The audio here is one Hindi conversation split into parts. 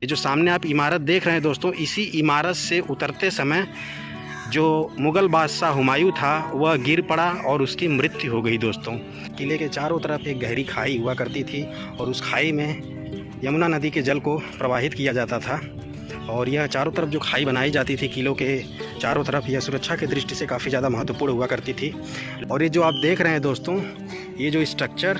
ये जो सामने आप इमारत देख रहे हैं दोस्तों, इसी इमारत से उतरते समय जो मुग़ल बादशाह हुमायूं था वह गिर पड़ा और उसकी मृत्यु हो गई दोस्तों। किले के चारों तरफ एक गहरी खाई हुआ करती थी और उस खाई में यमुना नदी के जल को प्रवाहित किया जाता था और यह चारों तरफ जो खाई बनाई जाती थी किलों के चारों तरफ, यह सुरक्षा की दृष्टि से काफ़ी ज़्यादा महत्वपूर्ण हुआ करती थी। और ये जो आप देख रहे हैं दोस्तों, ये जो स्ट्रक्चर,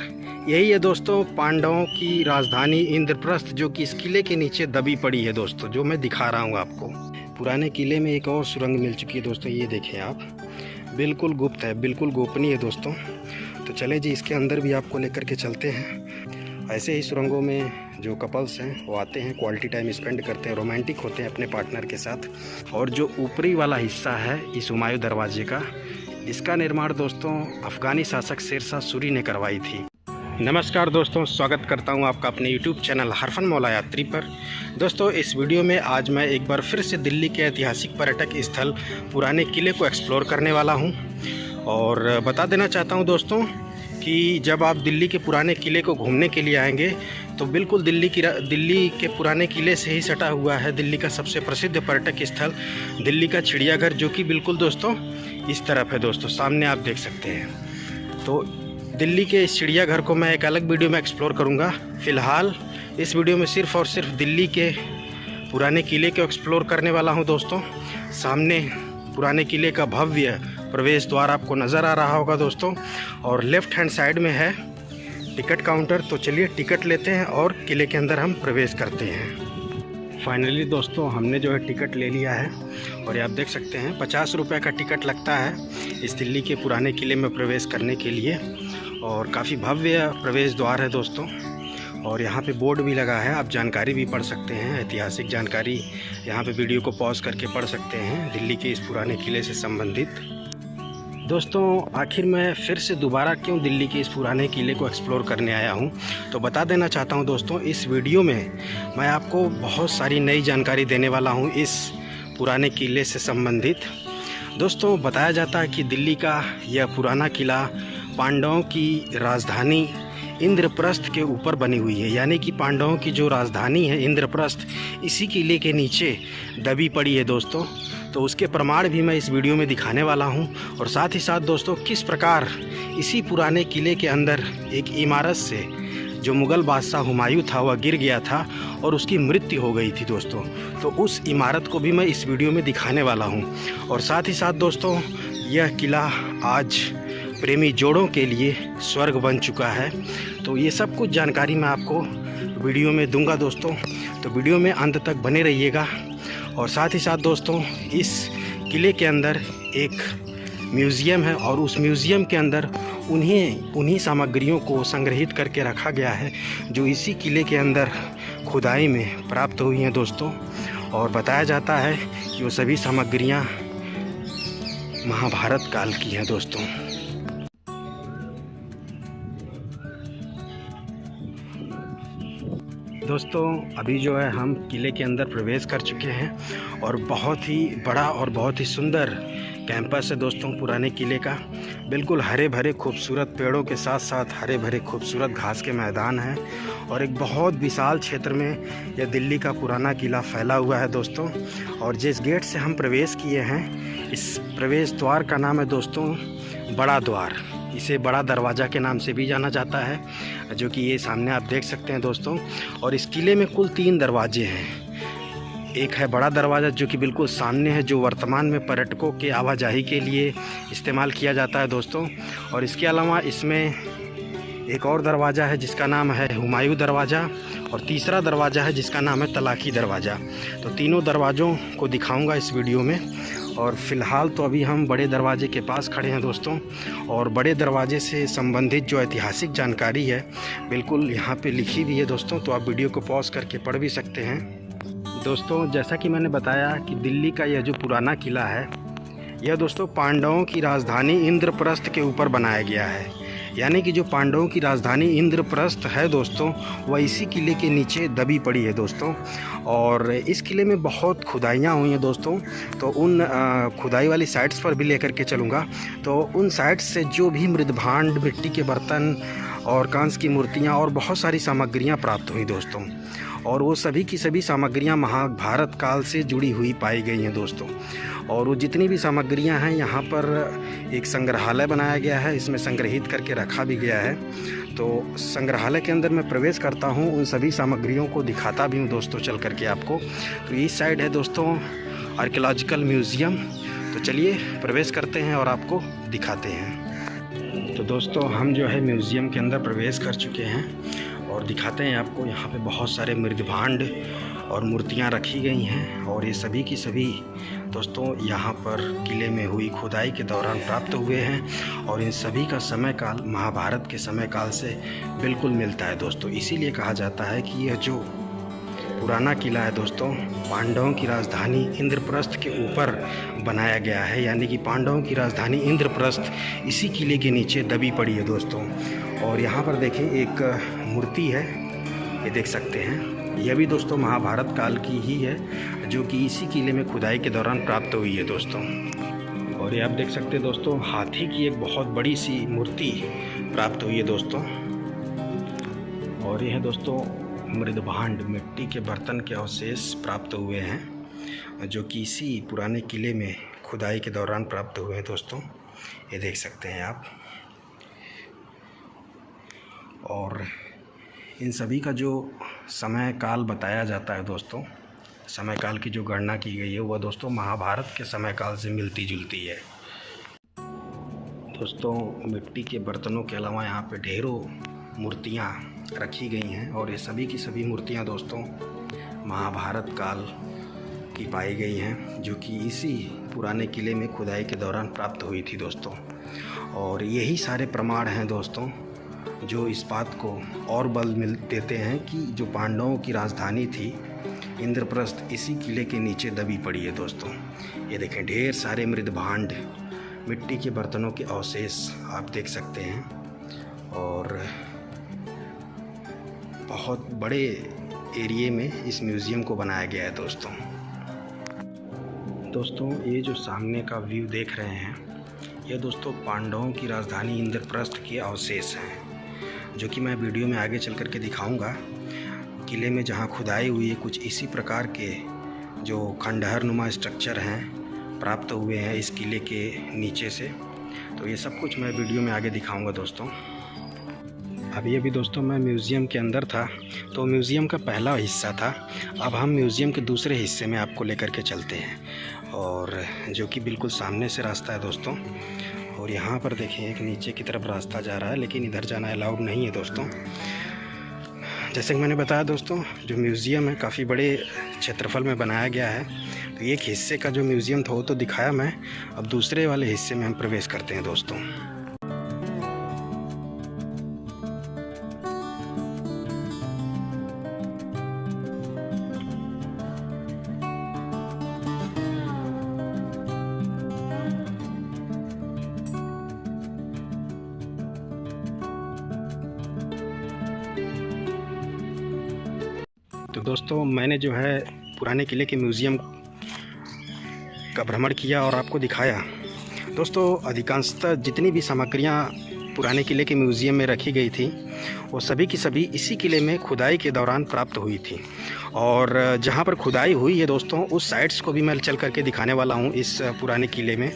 यही है दोस्तों पांडवों की राजधानी इंद्रप्रस्थ, जो कि इस किले के नीचे दबी पड़ी है दोस्तों, जो मैं दिखा रहा हूँ आपको। पुराने किले में एक और सुरंग मिल चुकी है दोस्तों, ये देखें आप, बिल्कुल गुप्त है, बिल्कुल गोपनीय है दोस्तों। तो चले जी, इसके अंदर भी आपको लेकर के चलते हैं। ऐसे ही सुरंगों में जो कपल्स हैं वो आते हैं, क्वालिटी टाइम स्पेंड करते हैं, रोमांटिक होते हैं अपने पार्टनर के साथ। और जो ऊपरी वाला हिस्सा है इस हुमायूं दरवाजे का, इसका निर्माण दोस्तों अफ़गानी शासक शेरशाह सूरी ने करवाई थी। नमस्कार दोस्तों, स्वागत करता हूं आपका अपने YouTube चैनल हरफन मौला यात्री पर। दोस्तों इस वीडियो में आज मैं एक बार फिर से दिल्ली के ऐतिहासिक पर्यटक स्थल पुराने किले को एक्सप्लोर करने वाला हूं। और बता देना चाहता हूं दोस्तों कि जब आप दिल्ली के पुराने किले को घूमने के लिए आएंगे तो बिल्कुल दिल्ली के पुराने किले से ही सटा हुआ है दिल्ली का सबसे प्रसिद्ध पर्यटक स्थल दिल्ली का चिड़ियाघर, जो कि बिल्कुल दोस्तों इस तरफ है दोस्तों, सामने आप देख सकते हैं। तो दिल्ली के इस चिड़ियाघर को मैं एक अलग वीडियो में एक्सप्लोर करूंगा। फ़िलहाल इस वीडियो में सिर्फ़ और सिर्फ दिल्ली के पुराने किले को एक्सप्लोर करने वाला हूं दोस्तों। सामने पुराने किले का भव्य प्रवेश द्वार आपको नज़र आ रहा होगा दोस्तों, और लेफ़्ट हैंड साइड में है टिकट काउंटर। तो चलिए टिकट लेते हैं और किले के अंदर हम प्रवेश करते हैं। फाइनली दोस्तों हमने जो है टिकट ले लिया है और ये आप देख सकते हैं 50 रुपये का टिकट लगता है इस दिल्ली के पुराने किले में प्रवेश करने के लिए। और काफ़ी भव्य प्रवेश द्वार है दोस्तों, और यहाँ पे बोर्ड भी लगा है, आप जानकारी भी पढ़ सकते हैं, ऐतिहासिक जानकारी यहाँ पे वीडियो को पॉज करके पढ़ सकते हैं दिल्ली के इस पुराने किले से संबंधित। दोस्तों आखिर मैं फिर से दोबारा क्यों दिल्ली के इस पुराने किले को एक्सप्लोर करने आया हूं, तो बता देना चाहता हूं दोस्तों, इस वीडियो में मैं आपको बहुत सारी नई जानकारी देने वाला हूं इस पुराने किले से संबंधित। दोस्तों बताया जाता है कि दिल्ली का यह पुराना किला पांडवों की राजधानी इंद्रप्रस्थ के ऊपर बनी हुई है, यानी कि पांडवों की जो राजधानी है इंद्रप्रस्थ इसी किले के नीचे दबी पड़ी है दोस्तों। तो उसके प्रमाण भी मैं इस वीडियो में दिखाने वाला हूं, और साथ ही साथ दोस्तों किस प्रकार इसी पुराने किले के अंदर एक इमारत से जो मुग़ल बादशाह हुमायूं था वह गिर गया था और उसकी मृत्यु हो गई थी दोस्तों। तो उस इमारत को भी मैं इस वीडियो में दिखाने वाला हूं। और साथ ही साथ दोस्तों यह किला आज प्रेमी जोड़ों के लिए स्वर्ग बन चुका है। तो ये सब कुछ जानकारी मैं आपको वीडियो में दूंगा दोस्तों, तो वीडियो में अंत तक बने रहिएगा। और साथ ही साथ दोस्तों इस किले के अंदर एक म्यूज़ियम है और उस म्यूज़ियम के अंदर उन्हीं सामग्रियों को संग्रहित करके रखा गया है जो इसी किले के अंदर खुदाई में प्राप्त हुई हैं दोस्तों। और बताया जाता है कि वो सभी सामग्रियां महाभारत काल की हैं दोस्तों। दोस्तों अभी जो है हम किले के अंदर प्रवेश कर चुके हैं और बहुत ही बड़ा और बहुत ही सुंदर कैंपस है दोस्तों पुराने किले का। बिल्कुल हरे भरे खूबसूरत पेड़ों के साथ साथ हरे भरे खूबसूरत घास के मैदान हैं और एक बहुत विशाल क्षेत्र में यह दिल्ली का पुराना किला फैला हुआ है दोस्तों। और जिस गेट से हम प्रवेश किए हैं, इस प्रवेश द्वार का नाम है दोस्तों बड़ा द्वार। इसे बड़ा दरवाज़ा के नाम से भी जाना जाता है, जो कि ये सामने आप देख सकते हैं दोस्तों। और इस किले में कुल 3 दरवाजे हैं। एक है बड़ा दरवाज़ा जो कि बिल्कुल सामने है, जो वर्तमान में पर्यटकों के आवाजाही के लिए इस्तेमाल किया जाता है दोस्तों। और इसके अलावा इसमें एक और दरवाज़ा है जिसका नाम है हुमायूं दरवाज़ा, और तीसरा दरवाज़ा है जिसका नाम है तलाकी दरवाज़ा। तो तीनों दरवाज़ों को दिखाऊंगा इस वीडियो में। और फ़िलहाल तो अभी हम बड़े दरवाजे के पास खड़े हैं दोस्तों, और बड़े दरवाजे से संबंधित जो ऐतिहासिक जानकारी है बिल्कुल यहाँ पे लिखी भी है दोस्तों, तो आप वीडियो को पॉज करके पढ़ भी सकते हैं। दोस्तों जैसा कि मैंने बताया कि दिल्ली का यह जो पुराना किला है, यह दोस्तों पांडवों की राजधानी इंद्रप्रस्थ के ऊपर बनाया गया है। यानी कि जो पांडवों की राजधानी इंद्रप्रस्थ है दोस्तों, वह इसी किले के नीचे दबी पड़ी है दोस्तों। और इस किले में बहुत खुदाइयाँ हुई हैं दोस्तों, तो उन खुदाई वाली साइट्स पर भी लेकर के चलूँगा। तो उन साइट्स से जो भी मृदभांड, मिट्टी के बर्तन और कांस्य की मूर्तियाँ और बहुत सारी सामग्रियाँ प्राप्त हुई दोस्तों। और वो सभी की सभी सामग्रियां महाभारत काल से जुड़ी हुई पाई गई हैं दोस्तों। और वो जितनी भी सामग्रियां हैं यहाँ पर एक संग्रहालय बनाया गया है, इसमें संग्रहित करके रखा भी गया है। तो संग्रहालय के अंदर मैं प्रवेश करता हूँ, उन सभी सामग्रियों को दिखाता भी हूँ दोस्तों चल करके आपको। तो इस साइड है दोस्तों आर्कियोलॉजिकल म्यूज़ियम। तो चलिए प्रवेश करते हैं और आपको दिखाते हैं। तो दोस्तों हम जो है म्यूज़ियम के अंदर प्रवेश कर चुके हैं और दिखाते हैं आपको। यहाँ पे बहुत सारे मृदभांड और मूर्तियाँ रखी गई हैं और ये सभी की सभी दोस्तों यहाँ पर किले में हुई खुदाई के दौरान प्राप्त हुए हैं और इन सभी का समय काल महाभारत के समय काल से बिल्कुल मिलता है दोस्तों। इसीलिए कहा जाता है कि यह जो पुराना किला है दोस्तों, पांडवों की राजधानी इंद्रप्रस्थ के ऊपर बनाया गया है, यानी कि पांडवों की राजधानी इंद्रप्रस्थ इसी किले के नीचे दबी पड़ी है दोस्तों। और यहाँ पर देखें एक मूर्ति है, ये देख सकते हैं, यह भी दोस्तों महाभारत काल की ही है जो कि इसी किले में खुदाई के दौरान प्राप्त हुई है दोस्तों। और ये आप देख सकते हैं दोस्तों हाथी की एक बहुत बड़ी सी मूर्ति प्राप्त हुई है दोस्तों। और यह है दोस्तों मृदभांड, मिट्टी के बर्तन के अवशेष प्राप्त हुए हैं जो कि इसी पुराने किले में खुदाई के दौरान प्राप्त हुए हैं दोस्तों, ये देख सकते हैं आप। और इन सभी का जो समय काल बताया जाता है दोस्तों, समय काल की जो गणना की गई है वह दोस्तों महाभारत के समय काल से मिलती जुलती है दोस्तों। मिट्टी के बर्तनों के अलावा यहाँ पे ढेरों मूर्तियाँ रखी गई हैं और ये सभी की सभी मूर्तियाँ दोस्तों महाभारत काल की पाई गई हैं जो कि इसी पुराने किले में खुदाई के दौरान प्राप्त हुई थी दोस्तों। और यही सारे प्रमाण हैं दोस्तों जो इस बात को और बल देते हैं कि जो पांडवों की राजधानी थी इंद्रप्रस्थ इसी किले के नीचे दबी पड़ी है दोस्तों। ये देखें ढेर सारे मृदभांड, मिट्टी के बर्तनों के अवशेष आप देख सकते हैं और बहुत बड़े एरिए में इस म्यूज़ियम को बनाया गया है दोस्तों। दोस्तों ये जो सामने का व्यू देख रहे हैं ये दोस्तों पांडवों की राजधानी इंद्रप्रस्थ के अवशेष हैं जो कि मैं वीडियो में आगे चल कर के दिखाऊंगा। किले में जहां खुदाई हुई है कुछ इसी प्रकार के जो खंडहर नुमा स्ट्रक्चर हैं प्राप्त हुए हैं इस किले के नीचे से। तो ये सब कुछ मैं वीडियो में आगे दिखाऊंगा दोस्तों। अभी दोस्तों मैं म्यूज़ियम के अंदर था, तो म्यूज़ियम का पहला हिस्सा था। अब हम म्यूज़ियम के दूसरे हिस्से में आपको लेकर के चलते हैं और जो कि बिल्कुल सामने से रास्ता है दोस्तों। और यहाँ पर देखें एक नीचे की तरफ रास्ता जा रहा है, लेकिन इधर जाना अलाउड नहीं है दोस्तों। जैसे कि मैंने बताया दोस्तों जो म्यूज़ियम है काफ़ी बड़े क्षेत्रफल में बनाया गया है। तो एक हिस्से का जो म्यूज़ियम था वो तो दिखाया मैं, अब दूसरे वाले हिस्से में हम प्रवेश करते हैं दोस्तों। तो दोस्तों मैंने जो है पुराने किले के म्यूज़ियम का भ्रमण किया और आपको दिखाया। दोस्तों अधिकांशतः जितनी भी सामग्रियां पुराने किले के म्यूज़ियम में रखी गई थी वो सभी की सभी इसी किले में खुदाई के दौरान प्राप्त हुई थी। और जहां पर खुदाई हुई है दोस्तों उस साइट्स को भी मैं चल करके दिखाने वाला हूं इस पुराने किले में।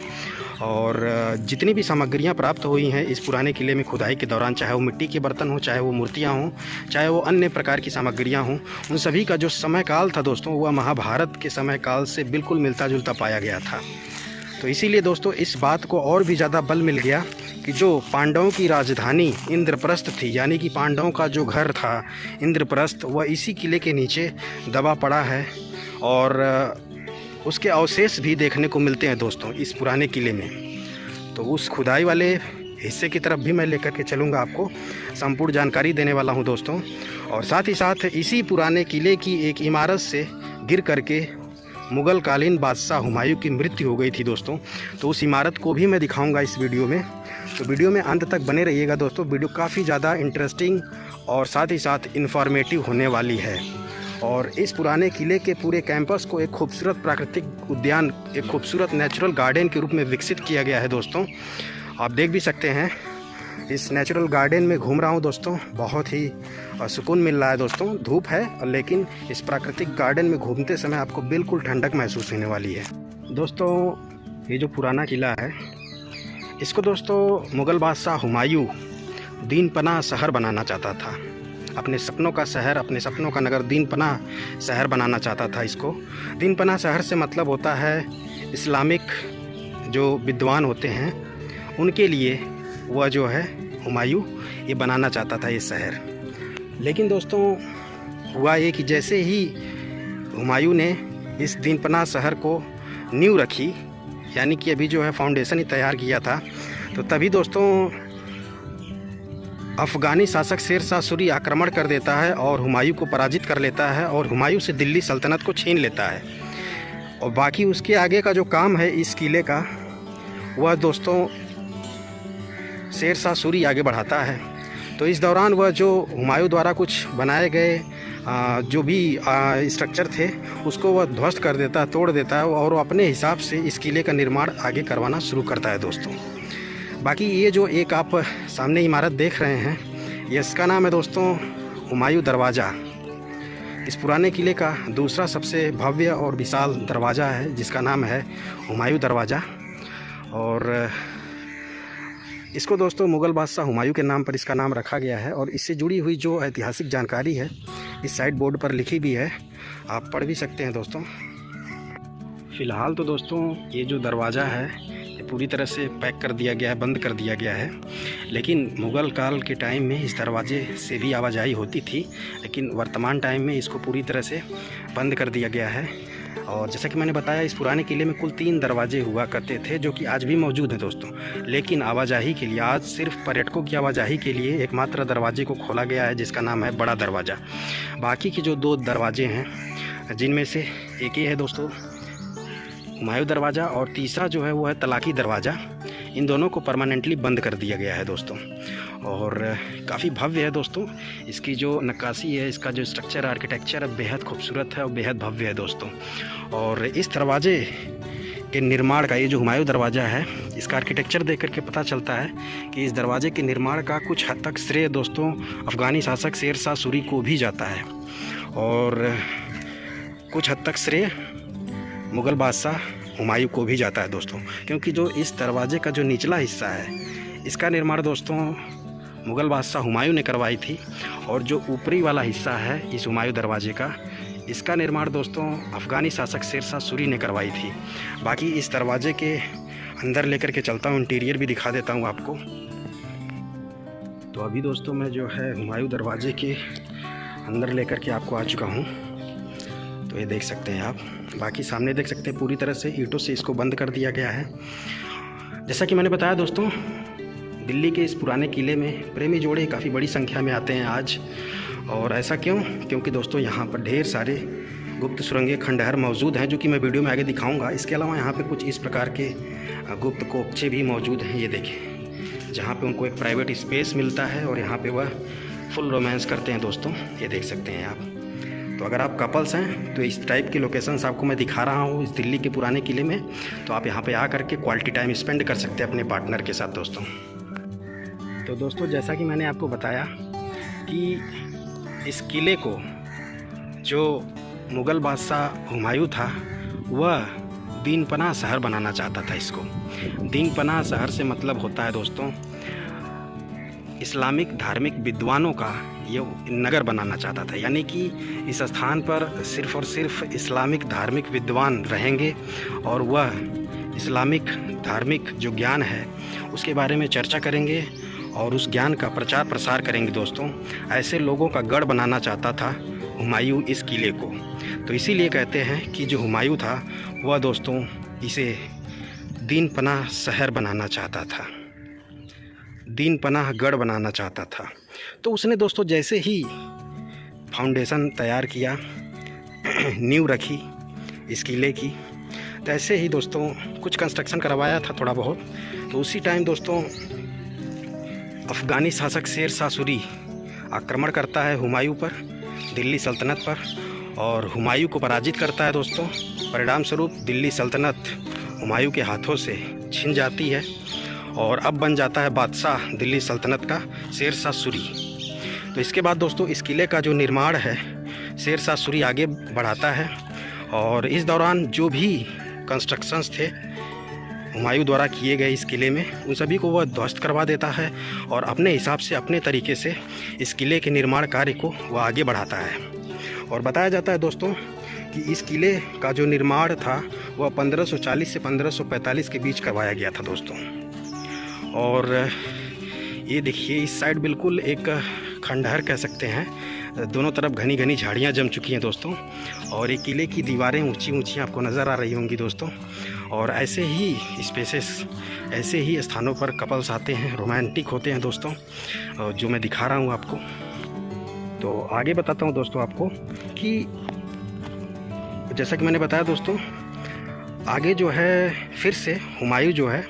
और जितनी भी सामग्रियां प्राप्त हुई हैं इस पुराने किले में खुदाई के दौरान, चाहे वो मिट्टी के बर्तन हो, चाहे वो मूर्तियां हों, चाहे वो अन्य प्रकार की सामग्रियां हों, उन सभी का जो समय काल था दोस्तों वह महाभारत के समय काल से बिल्कुल मिलता जुलता पाया गया था। तो इसीलिए दोस्तों इस बात को और भी ज़्यादा बल मिल गया कि जो पांडवों की राजधानी इंद्रप्रस्थ थी, यानी कि पांडवों का जो घर था इंद्रप्रस्थ, वह इसी किले के नीचे दबा पड़ा है। और उसके अवशेष भी देखने को मिलते हैं दोस्तों इस पुराने किले में। तो उस खुदाई वाले हिस्से की तरफ भी मैं लेकर के चलूँगा, आपको संपूर्ण जानकारी देने वाला हूँ दोस्तों। और साथ ही साथ इसी पुराने किले की एक इमारत से गिर करके मुग़ल कालीन बादशाह हुमायूं की मृत्यु हो गई थी दोस्तों। तो उस इमारत को भी मैं दिखाऊंगा इस वीडियो में। तो वीडियो में अंत तक बने रहिएगा दोस्तों। वीडियो काफ़ी ज़्यादा इंटरेस्टिंग और साथ ही साथ इन्फॉर्मेटिव होने वाली है। और इस पुराने किले के पूरे कैंपस को एक खूबसूरत प्राकृतिक उद्यान, एक खूबसूरत नेचुरल गार्डन के रूप में विकसित किया गया है दोस्तों। आप देख भी सकते हैं इस नेचुरल गार्डन में घूम रहा हूँ दोस्तों। बहुत ही सुकून मिल रहा है दोस्तों। धूप है लेकिन इस प्राकृतिक गार्डन में घूमते समय आपको बिल्कुल ठंडक महसूस होने वाली है। दोस्तों ये जो पुराना किला है, इसको दोस्तों मुग़ल बादशाह हुमायूं दीन पनाह शहर बनाना चाहता था। अपने सपनों का शहर, अपने सपनों का नगर दीन पनाह शहर बनाना चाहता था इसको। दीन पनाह शहर से मतलब होता है इस्लामिक जो विद्वान होते हैं उनके लिए वह जो है हुमायूं ये बनाना चाहता था ये शहर। लेकिन दोस्तों हुआ ये कि जैसे ही हुमायूं ने इस दीन पनाह शहर को नींव रखी, यानी कि अभी जो है फाउंडेशन ही तैयार किया था, तो तभी दोस्तों अफ़गानी शासक शेर शाह सूरी आक्रमण कर देता है और हुमायूं को पराजित कर लेता है और हुमायूं से दिल्ली सल्तनत को छीन लेता है। और बाकी उसके आगे का जो काम है इस किले का, वह दोस्तों शेर शाह सूरी आगे बढ़ाता है। तो इस दौरान वह जो हुमायूं द्वारा कुछ बनाए गए जो भी स्ट्रक्चर थे उसको वह ध्वस्त कर देता है, तोड़ देता है और वो अपने हिसाब से इस किले का निर्माण आगे करवाना शुरू करता है दोस्तों। बाकी ये जो एक आप सामने इमारत देख रहे हैं, ये इसका नाम है दोस्तों हुमायूं दरवाज़ा। इस पुराने किले का दूसरा सबसे भव्य और विशाल दरवाज़ा है जिसका नाम है हुमायूं दरवाज़ा। और इसको दोस्तों मुग़ल बादशाह हुमायूं के नाम पर इसका नाम रखा गया है। और इससे जुड़ी हुई जो ऐतिहासिक जानकारी है इस साइड बोर्ड पर लिखी भी है, आप पढ़ भी सकते हैं दोस्तों। फ़िलहाल तो दोस्तों ये जो दरवाज़ा है ये पूरी तरह से पैक कर दिया गया है, बंद कर दिया गया है। लेकिन मुग़ल काल के टाइम में इस दरवाजे से भी आवाजाही होती थी, लेकिन वर्तमान टाइम में इसको पूरी तरह से बंद कर दिया गया है। और जैसा कि मैंने बताया, इस पुराने किले में कुल 3 दरवाजे हुआ करते थे जो कि आज भी मौजूद हैं दोस्तों। लेकिन आवाजाही के लिए आज सिर्फ पर्यटकों की आवाजाही के लिए एकमात्र दरवाजे को खोला गया है जिसका नाम है बड़ा दरवाज़ा। बाकी के जो 2 दरवाजे हैं जिनमें से एक ये है दोस्तों हुमायूं दरवाज़ा और तीसरा जो है वो है तलाकी दरवाज़ा। इन दोनों को परमानेंटली बंद कर दिया गया है दोस्तों। और काफ़ी भव्य है दोस्तों। इसकी जो नक्काशी है, इसका जो स्ट्रक्चर आर्किटेक्चर है, बेहद खूबसूरत है और बेहद भव्य है दोस्तों। और इस दरवाजे के निर्माण का, ये जो हुमायूं दरवाज़ा है, इसका आर्किटेक्चर देख करके पता चलता है कि इस दरवाजे के निर्माण का कुछ हद तक श्रेय दोस्तों अफ़गानी शासक शेर शाह सूरी को भी जाता है और कुछ हद तक श्रेय मुग़ल बादशाह हुमायूं को भी जाता है दोस्तों। क्योंकि जो इस दरवाजे का जो निचला हिस्सा है इसका निर्माण दोस्तों मुग़ल बादशाह हुमायूं ने करवाई थी, और जो ऊपरी वाला हिस्सा है इस हुमायूं दरवाजे का, इसका निर्माण दोस्तों अफ़गानी शासक शेर शाह सूरी ने करवाई थी। बाकी इस दरवाजे के अंदर लेकर के चलता हूँ, इंटीरियर भी दिखा देता हूँ आपको। तो अभी दोस्तों मैं जो है हुमायूं दरवाजे के अंदर लेकर के आपको आ चुका हूँ। तो ये देख सकते हैं आप। बाकी सामने देख सकते हैं पूरी तरह से ईंटों से इसको बंद कर दिया गया है। जैसा कि मैंने बताया दोस्तों, दिल्ली के इस पुराने किले में प्रेमी जोड़े काफ़ी बड़ी संख्या में आते हैं आज। और ऐसा क्यों? क्योंकि दोस्तों यहाँ पर ढेर सारे गुप्त सुरंगें खंडहर मौजूद हैं जो कि मैं वीडियो में आगे दिखाऊंगा। इसके अलावा यहाँ पे कुछ इस प्रकार के गुप्त कोपचे भी मौजूद हैं, ये देखें, जहाँ पे उनको एक प्राइवेट स्पेस मिलता है और यहाँ पे वह फुल रोमांस करते हैं दोस्तों। ये देख सकते हैं आप। तो अगर आप कपल्स हैं तो इस टाइप की लोकेशंस आपको मैं दिखा रहा हूँ इस दिल्ली के पुराने किले में। तो आप यहाँ पे आ करके क्वालिटी टाइम स्पेंड कर सकते हैं अपने पार्टनर के साथ दोस्तों। तो दोस्तों जैसा कि मैंने आपको बताया कि इस किले को जो मुग़ल बादशाह हुमायूं था वह दीन पनाह शहर बनाना चाहता था। इसको दीन पनाह शहर से मतलब होता है दोस्तों इस्लामिक धार्मिक विद्वानों का ये नगर बनाना चाहता था। यानी कि इस स्थान पर सिर्फ़ और सिर्फ इस्लामिक धार्मिक विद्वान रहेंगे और वह इस्लामिक धार्मिक जो ज्ञान है उसके बारे में चर्चा करेंगे और उस ज्ञान का प्रचार प्रसार करेंगे दोस्तों। ऐसे लोगों का गढ़ बनाना चाहता था हुमायूं इस किले को। तो इसीलिए कहते हैं कि जो हुमायूं था वह दोस्तों इसे दीन पनाह शहर बनाना चाहता था, दीन पनाह गढ़ बनाना चाहता था। तो उसने दोस्तों जैसे ही फाउंडेशन तैयार किया, नींव रखी इस किले की, तैसे ही दोस्तों कुछ कंस्ट्रक्शन करवाया था थोड़ा बहुत। तो उसी टाइम दोस्तों अफ़गानी शासक शेर शाह सूरी आक्रमण करता है हुमायूं पर, दिल्ली सल्तनत पर, और हुमायूं को पराजित करता है दोस्तों। परिणाम स्वरूप दिल्ली सल्तनत हुमायूं के हाथों से छिन जाती है और अब बन जाता है बादशाह दिल्ली सल्तनत का शेर शाह सूरी। तो इसके बाद दोस्तों इस किले का जो निर्माण है शेर शाह सूरी आगे बढ़ाता है, और इस दौरान जो भी कंस्ट्रक्शंस थे हुमायूं द्वारा किए गए इस किले में, उन सभी को वह ध्वस्त करवा देता है और अपने हिसाब से अपने तरीके से इस किले के निर्माण कार्य को वह आगे बढ़ाता है। और बताया जाता है दोस्तों कि इस किले का जो निर्माण था वह 1540 से 1545 के बीच करवाया गया था दोस्तों। और ये देखिए इस साइड बिल्कुल एक खंडहर कह सकते हैं, दोनों तरफ घनी घनी झाड़ियाँ जम चुकी हैं दोस्तों, और ये किले की दीवारें ऊंची ऊंची आपको नज़र आ रही होंगी दोस्तों। और ऐसे ही स्पेसेस, ऐसे ही स्थानों पर कपल्स आते हैं, रोमांटिक होते हैं दोस्तों, जो मैं दिखा रहा हूँ आपको। तो आगे बताता हूँ दोस्तों आपको कि जैसा कि मैंने बताया दोस्तों, आगे जो है फिर से हुमायूं जो है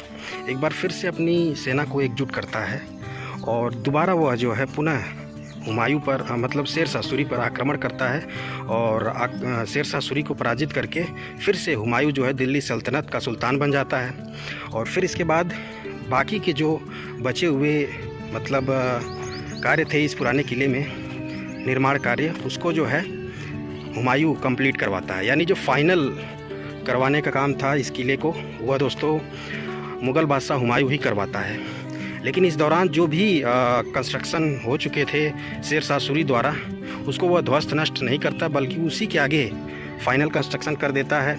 एक बार फिर से अपनी सेना को एकजुट करता है और दोबारा वह जो है पुनः हुमायूं पर मतलब शेर शाह सूरी पर आक्रमण करता है, और शेर शाह सूरी को पराजित करके फिर से हुमायूं जो है दिल्ली सल्तनत का सुल्तान बन जाता है। और फिर इसके बाद बाकी के जो बचे हुए मतलब कार्य थे इस पुराने किले में, निर्माण कार्य, उसको जो है हुमायूं कंप्लीट करवाता है। यानी जो फाइनल करवाने का काम था इस किले को, वह दोस्तों मुग़ल बादशाह हुमायूं ही करवाता है। लेकिन इस दौरान जो भी कंस्ट्रक्शन हो चुके थे शेर शाह सूरी द्वारा, उसको वह ध्वस्त नष्ट नहीं करता, बल्कि उसी के आगे फाइनल कंस्ट्रक्शन कर देता है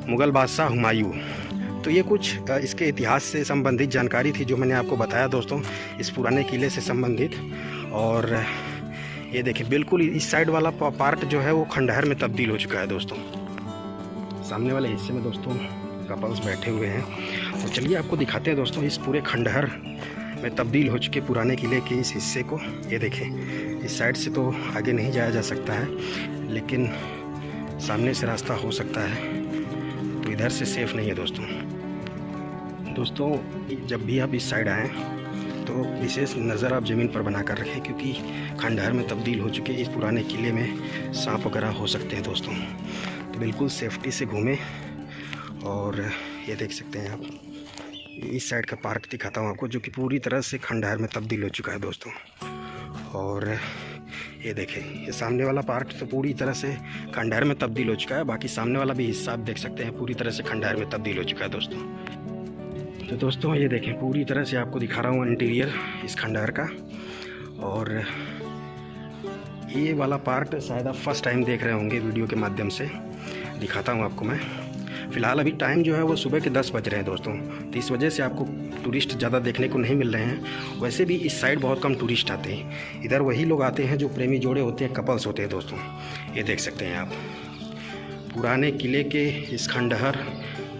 मुग़ल बादशाह हुमायूं। तो ये कुछ इसके इतिहास से संबंधित जानकारी थी जो मैंने आपको बताया दोस्तों, इस पुराने किले से संबंधित। और ये देखिए बिल्कुल इस साइड वाला पार्ट जो है वो खंडहर में तब्दील हो चुका है दोस्तों। सामने वाले हिस्से में दोस्तों कपल्स बैठे हुए हैं, तो चलिए आपको दिखाते हैं दोस्तों इस पूरे खंडहर में तब्दील हो चुके पुराने किले के इस हिस्से को। ये देखें, इस साइड से तो आगे नहीं जाया जा सकता है, लेकिन सामने से रास्ता हो सकता है, तो इधर से सेफ़ नहीं है दोस्तों। जब भी आप इस साइड आएँ तो विशेष नज़र आप ज़मीन पर बना कर रखें, क्योंकि खंडहर में तब्दील हो चुके इस पुराने किले में सांप वगैरह हो सकते हैं दोस्तों। तो बिल्कुल सेफ्टी से घूमें। और ये देख सकते हैं आप, इस साइड का पार्क दिखाता हूँ आपको, जो कि पूरी तरह से खंडहर में तब्दील हो चुका है दोस्तों। और ये देखें, ये सामने वाला पार्क तो पूरी तरह से खंडहर में तब्दील हो चुका है, बाकी सामने वाला भी हिस्सा आप देख सकते हैं पूरी तरह से खंडहर में तब्दील हो चुका है दोस्तों। तो दोस्तों ये देखें, पूरी तरह से आपको दिखा रहा हूँ इंटीरियर इस खंडहर का। और ये वाला पार्ट शायद आप फर्स्ट टाइम देख रहे होंगे वीडियो के माध्यम से, दिखाता हूँ आपको मैं। फ़िलहाल अभी टाइम जो है वो सुबह के 10 बज रहे हैं दोस्तों, तो इस वजह से आपको टूरिस्ट ज़्यादा देखने को नहीं मिल रहे हैं। वैसे भी इस साइड बहुत कम टूरिस्ट आते हैं, इधर वही लोग आते हैं जो प्रेमी जोड़े होते हैं, कपल्स होते हैं दोस्तों। ये देख सकते हैं आप पुराने किले के इस खंडहर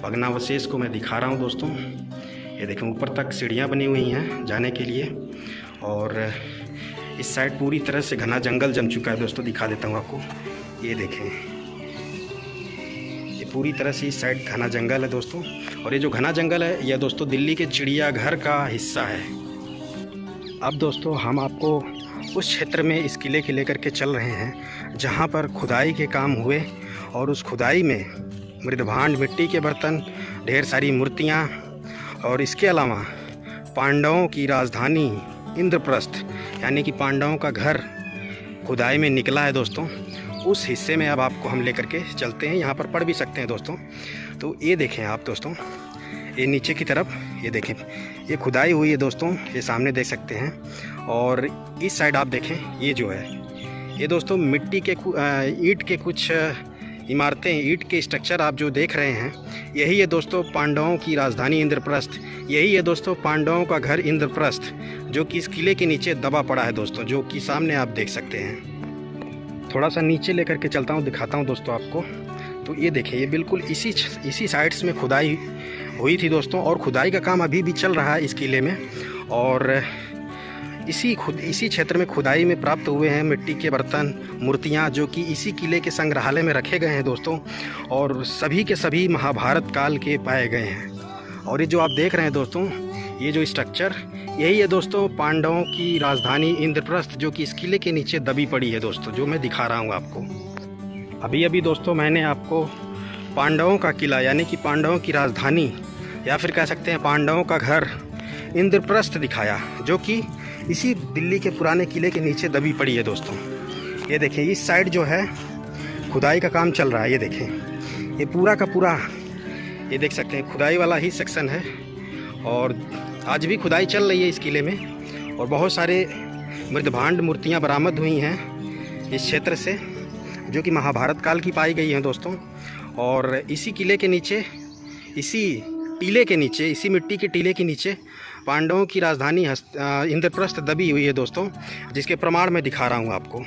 भग्नावशेष को मैं दिखा रहा हूँ दोस्तों। ये देखें, ऊपर तक सीढ़ियाँ बनी हुई हैं जाने के लिए, और इस साइड पूरी तरह से घना जंगल जम चुका है दोस्तों। दिखा देता हूँ आपको, ये देखें, ये पूरी तरह से इस साइड घना जंगल है दोस्तों। और ये जो घना जंगल है यह दोस्तों दिल्ली के चिड़ियाघर का हिस्सा है। अब दोस्तों हम आपको उस क्षेत्र में इस किले के लेकर के चल रहे हैं जहाँ पर खुदाई के काम हुए, और उस खुदाई में मृदभांड, मिट्टी के बर्तन, ढेर सारी मूर्तियाँ, और इसके अलावा पांडवों की राजधानी इंद्रप्रस्थ यानी कि पांडवों का घर खुदाई में निकला है दोस्तों। उस हिस्से में अब आपको हम लेकर के चलते हैं, यहाँ पर पढ़ भी सकते हैं दोस्तों। तो ये देखें आप दोस्तों, ये नीचे की तरफ ये देखें, ये खुदाई हुई है दोस्तों, ये सामने देख सकते हैं। और इस साइड आप देखें, ये जो है ये दोस्तों मिट्टी के ईंट के कुछ इमारतें, ईंट के स्ट्रक्चर आप जो देख रहे हैं, यही है दोस्तों पांडवों की राजधानी इंद्रप्रस्थ। यही है दोस्तों पांडवों का घर इंद्रप्रस्थ, जो कि इस किले के नीचे दबा पड़ा है दोस्तों, जो कि सामने आप देख सकते हैं। थोड़ा सा नीचे लेकर के चलता हूँ, दिखाता हूँ दोस्तों आपको। तो ये देखें, ये बिल्कुल इसी साइड्स में खुदाई हुई थी दोस्तों, और खुदाई का काम अभी भी चल रहा है इस किले में। और इसी क्षेत्र में खुदाई में प्राप्त हुए हैं मिट्टी के बर्तन, मूर्तियाँ, जो कि इसी किले के संग्रहालय में रखे गए हैं दोस्तों, और सभी के सभी महाभारत काल के पाए गए हैं। और ये जो आप देख रहे हैं दोस्तों, ये जो स्ट्रक्चर, यही है दोस्तों पांडवों की राजधानी इंद्रप्रस्थ, जो कि इस किले के नीचे दबी पड़ी है दोस्तों, जो मैं दिखा रहा हूँ आपको। अभी दोस्तों मैंने आपको पांडवों का किला यानी कि पांडवों की राजधानी या फिर कह सकते हैं पांडवों का घर इंद्रप्रस्थ दिखाया, जो कि इसी दिल्ली के पुराने किले के नीचे दबी पड़ी है दोस्तों। ये देखें, इस साइड जो है खुदाई का काम चल रहा है। ये देखें, ये पूरा का पूरा ये देख सकते हैं खुदाई वाला ही सेक्शन है, और आज भी खुदाई चल रही है इस किले में। और बहुत सारे मृदभांड मूर्तियाँ बरामद हुई हैं इस क्षेत्र से, जो कि महाभारत काल की पाई गई हैं दोस्तों। और इसी किले के नीचे, इसी टीले के नीचे, इसी मिट्टी के टीले के नीचे पांडवों की राजधानी इंद्रप्रस्थ दबी हुई है दोस्तों, जिसके प्रमाण मैं दिखा रहा हूँ आपको।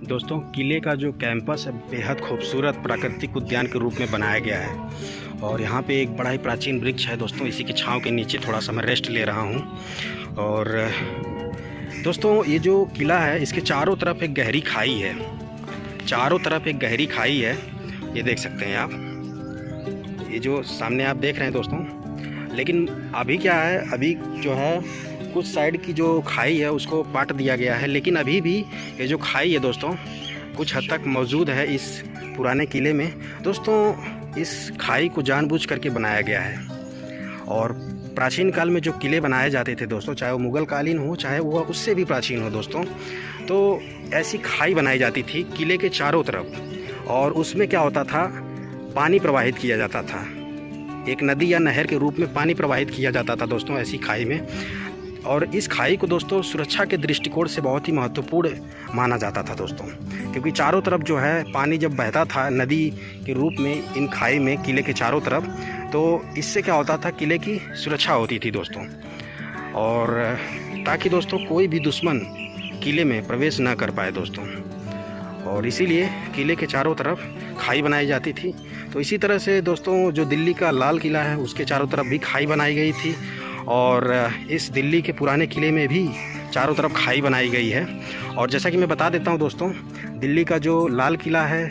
दोस्तों, किले का जो कैंपस है बेहद खूबसूरत प्राकृतिक उद्यान के रूप में बनाया गया है, और यहाँ पे एक बड़ा ही प्राचीन वृक्ष है दोस्तों। इसी की छांव के नीचे थोड़ा सा मैं रेस्ट ले रहा हूँ। और दोस्तों, ये जो किला है इसके चारों तरफ एक गहरी खाई है, चारों तरफ एक गहरी खाई है। ये देख सकते हैं आप, ये जो सामने आप देख रहे हैं दोस्तों। लेकिन अभी क्या है, अभी जो है कुछ साइड की जो खाई है उसको पाट दिया गया है, लेकिन अभी भी ये जो खाई है दोस्तों कुछ हद तक मौजूद है इस पुराने किले में। दोस्तों, इस खाई को जानबूझ करके बनाया गया है, और प्राचीन काल में जो किले बनाए जाते थे दोस्तों, चाहे वो मुग़ल कालीन हो, चाहे वो उससे भी प्राचीन हो दोस्तों, तो ऐसी खाई बनाई जाती थी किले के चारों तरफ। और उसमें क्या होता था, पानी प्रवाहित किया जाता था, एक नदी या नहर के रूप में पानी प्रवाहित किया जाता था दोस्तों ऐसी खाई में। और इस खाई को दोस्तों सुरक्षा के दृष्टिकोण से बहुत ही महत्वपूर्ण माना जाता था दोस्तों, क्योंकि चारों तरफ जो है पानी जब बहता था नदी के रूप में इन खाई में किले के चारों तरफ, तो इससे क्या होता था, किले की सुरक्षा होती थी दोस्तों, और ताकि दोस्तों कोई भी दुश्मन किले में प्रवेश ना कर पाए दोस्तों। और इसीलिए किले के चारों तरफ खाई बनाई जाती थी। तो इसी तरह से दोस्तों जो दिल्ली का लाल किला है उसके चारों तरफ भी खाई बनाई गई थी, और इस दिल्ली के पुराने किले में भी चारों तरफ खाई बनाई गई है। और जैसा कि मैं बता देता हूं दोस्तों, दिल्ली का जो लाल किला है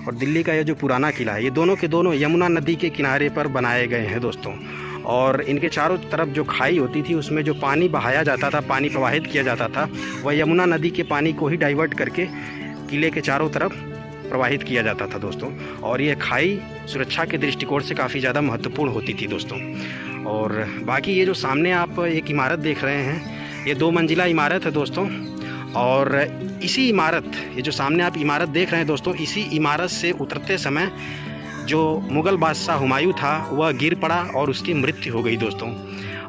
और दिल्ली का ये जो पुराना किला है, ये दोनों के दोनों यमुना नदी के किनारे पर बनाए गए हैं दोस्तों। और इनके चारों तरफ जो खाई होती थी उसमें जो पानी बहाया जाता था, पानी प्रवाहित किया जाता था, वह यमुना नदी के पानी को ही डाइवर्ट करके किले के चारों तरफ प्रवाहित किया जाता था दोस्तों। और ये खाई सुरक्षा के दृष्टिकोण से काफ़ी ज़्यादा महत्वपूर्ण होती थी दोस्तों। और बाकी ये जो सामने आप एक इमारत देख रहे हैं, ये 2 मंजिला इमारत है दोस्तों। और इसी इमारत, ये जो सामने आप इमारत देख रहे हैं दोस्तों, इसी इमारत से उतरते समय जो मुग़ल बादशाह हुमायूं था वह गिर पड़ा और उसकी मृत्यु हो गई दोस्तों।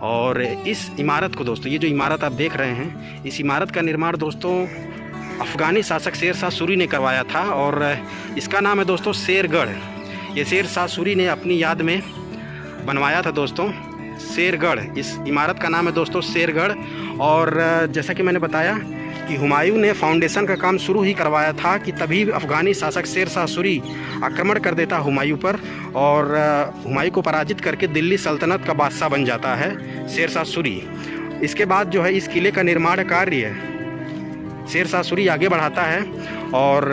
और इस इमारत को दोस्तों, ये जो इमारत आप देख रहे हैं, इस इमारत का निर्माण दोस्तों अफ़गानी शासक शेर शाह सूरी ने करवाया था, और इसका नाम है दोस्तों शेरगढ़। ये शेर शाह सूरी ने अपनी याद में बनवाया था दोस्तों शेरगढ़। इस इमारत का नाम है दोस्तों शेरगढ़। और जैसा कि मैंने बताया कि हुमायूं ने फाउंडेशन का काम शुरू ही करवाया था कि तभी अफ़गानी शासक शेर शाह सूरी आक्रमण कर देता हुमायूं पर, और हुमायूं को पराजित करके दिल्ली सल्तनत का बादशाह बन जाता है शेर शाह सूरी। इसके बाद जो है इस किले का निर्माण कार्य शेर शाह सूरी आगे बढ़ाता है, और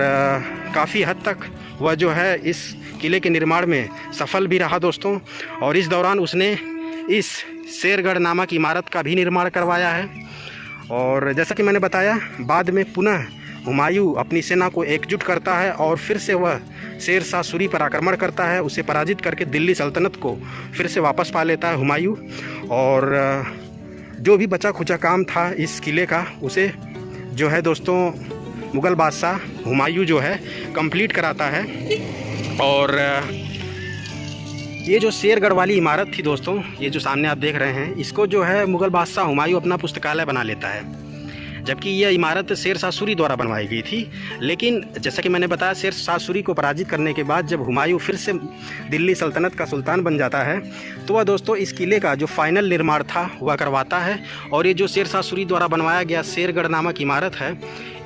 काफ़ी हद तक वह जो है इस किले के निर्माण में सफल भी रहा दोस्तों। और इस दौरान उसने इस शेरगढ़ नामक इमारत का भी निर्माण करवाया है। और जैसा कि मैंने बताया, बाद में पुनः हुमायूं अपनी सेना को एकजुट करता है और फिर से वह शेर शाह सूरी पर आक्रमण करता है, उसे पराजित करके दिल्ली सल्तनत को फिर से वापस पा लेता है हुमायूं। और जो भी बचा खुचा काम था इस किले का, उसे जो है दोस्तों मुग़ल बादशाह हुमायूं जो है कंप्लीट कराता है। और ये जो शेरगढ़ वाली इमारत थी दोस्तों, ये जो सामने आप देख रहे हैं, इसको जो है मुग़ल बादशाह हुमायूं अपना पुस्तकालय बना लेता है, जबकि यह इमारत शेर शाह सूरी द्वारा बनवाई गई थी। लेकिन जैसा कि मैंने बताया, शेर शाह सूरी को पराजित करने के बाद जब हुमायूं फिर से दिल्ली सल्तनत का सुल्तान बन जाता है, तो वह दोस्तों इस किले का जो फाइनल निर्माण था वह करवाता है। और ये जो शेर शाह सूरी द्वारा बनवाया गया शेरगढ़ नामक इमारत है,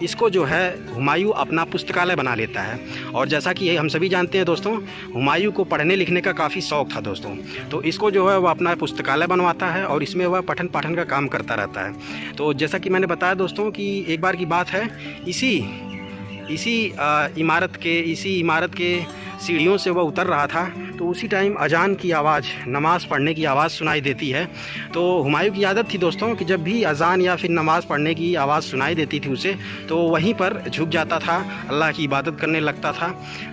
इसको जो है हुमायूं अपना पुस्तकालय बना लेता है। और जैसा कि हम सभी जानते हैं दोस्तों, हुमायूं को पढ़ने लिखने का काफ़ी शौक़ था दोस्तों, तो इसको जो है वह अपना पुस्तकालय बनवाता है और इसमें वह पठन पाठन का काम करता रहता है। तो जैसा कि मैंने बताया दोस्तों कि एक बार की बात है, इसी इमारत के सीढ़ियों से वह उतर रहा था, तो तो उसी टाइम अजान की आवाज़, नमाज़ पढ़ने की आवाज़ सुनाई देती है। तो हुमायूं की आदत थी दोस्तों कि जब भी अजान या फिर नमाज़ पढ़ने की आवाज़ सुनाई देती थी उसे, तो वहीं पर झुक जाता था, अल्लाह की इबादत करने लगता था।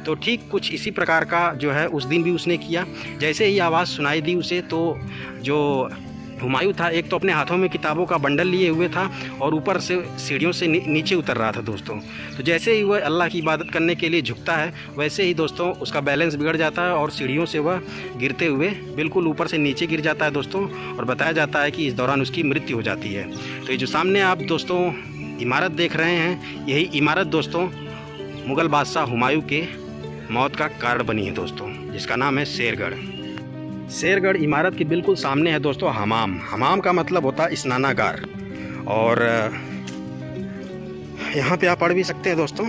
तो ठीक कुछ इसी प्रकार का जो है उस दिन भी उसने किया। जैसे ही आवाज़ सुनाई दी उसे, तो जो हुमायूं था एक तो अपने हाथों में किताबों का बंडल लिए हुए था और ऊपर से सीढ़ियों से नीचे उतर रहा था दोस्तों। तो जैसे ही वह अल्लाह की इबादत करने के लिए झुकता है, वैसे ही दोस्तों उसका बैलेंस बिगड़ जाता है और सीढ़ियों से वह गिरते हुए बिल्कुल ऊपर से नीचे गिर जाता है दोस्तों। और बताया जाता है कि इस दौरान उसकी मृत्यु हो जाती है। तो ये जो सामने आप दोस्तों इमारत देख रहे हैं, यही इमारत दोस्तों मुग़ल बादशाह हुमायूं के मौत का कारण बनी है दोस्तों, जिसका नाम है शेरगढ़। शेरगढ़ इमारत के बिल्कुल सामने है दोस्तों हमाम। हमाम का मतलब होता है स्नानागार। और यहाँ पे आप पढ़ भी सकते हैं दोस्तों,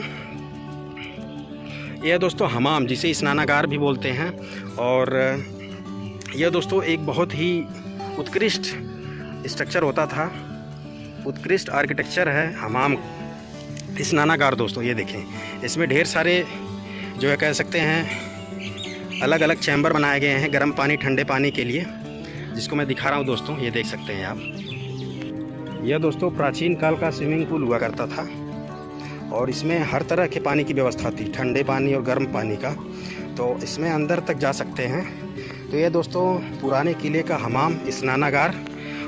यह दोस्तों हमाम, जिसे स्नानागार भी बोलते हैं। और यह दोस्तों एक बहुत ही उत्कृष्ट स्ट्रक्चर होता था, उत्कृष्ट आर्किटेक्चर है हमाम स्नानागार दोस्तों। ये देखें, इसमें ढेर सारे जो है कह सकते हैं अलग अलग चैम्बर बनाए गए हैं गर्म पानी ठंडे पानी के लिए, जिसको मैं दिखा रहा हूँ दोस्तों। ये देख सकते हैं आप। यह दोस्तों प्राचीन काल का स्विमिंग पूल हुआ करता था और इसमें हर तरह के पानी की व्यवस्था थी, ठंडे पानी और गर्म पानी का। तो इसमें अंदर तक जा सकते हैं। तो यह दोस्तों पुराने किले का हमाम स्नानागार,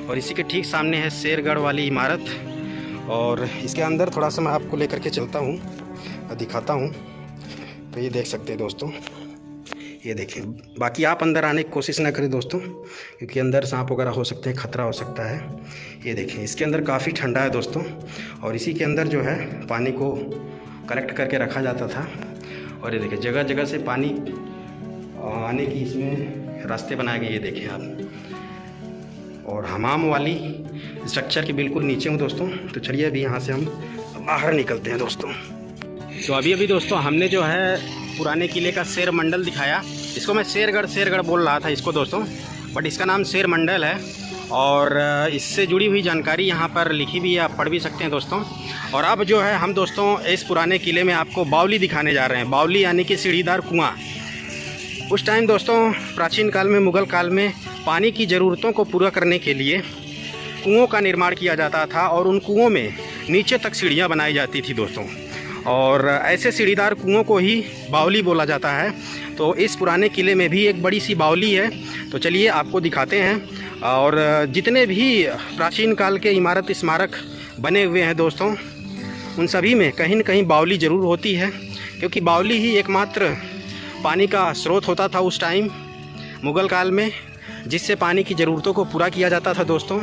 और इसी के ठीक सामने है शेरगढ़ वाली इमारत। और इसके अंदर थोड़ा सा मैं आपको लेकर के चलता हूँ, दिखाता हूँ। तो ये देख सकते हैं दोस्तों, ये देखें। बाकी आप अंदर आने की कोशिश ना करें दोस्तों, क्योंकि अंदर सांप वगैरह हो सकते हैं, खतरा हो सकता है। ये देखें, इसके अंदर काफ़ी ठंडा है दोस्तों। और इसी के अंदर जो है पानी को कलेक्ट करके रखा जाता था। और ये देखें, जगह जगह से पानी आने की इसमें रास्ते बनाए गए, ये देखें आप। और हमाम वाली स्ट्रक्चर के बिल्कुल नीचे हूँ दोस्तों। तो चलिए अभी यहाँ से हम बाहर निकलते हैं दोस्तों। तो अभी दोस्तों हमने जो है पुराने किले का शेर मंडल दिखाया। इसको मैं शेरगढ़ बोल रहा था इसको दोस्तों, बट इसका नाम शेर मंडल है। और इससे जुड़ी हुई जानकारी यहाँ पर लिखी भी है, आप पढ़ भी सकते हैं दोस्तों। और अब जो है हम दोस्तों इस पुराने किले में आपको बावली दिखाने जा रहे हैं। बावली यानी कि सीढ़ीदार कुआं। उस टाइम दोस्तों प्राचीन काल में, मुग़ल काल में पानी की ज़रूरतों को पूरा करने के लिए कुओं का निर्माण किया जाता था और उन कुओं में नीचे तक सीढ़ियाँ बनाई जाती थी दोस्तों। और ऐसे सीढ़ीदार कुओं को ही बावली बोला जाता है। तो इस पुराने किले में भी एक बड़ी सी बावली है। तो चलिए आपको दिखाते हैं। और जितने भी प्राचीन काल के इमारत स्मारक बने हुए हैं दोस्तों, उन सभी में कहीं न कहीं बावली ज़रूर होती है, क्योंकि बावली ही एकमात्र पानी का स्रोत होता था उस टाइम मुग़ल काल में, जिससे पानी की ज़रूरतों को पूरा किया जाता था दोस्तों।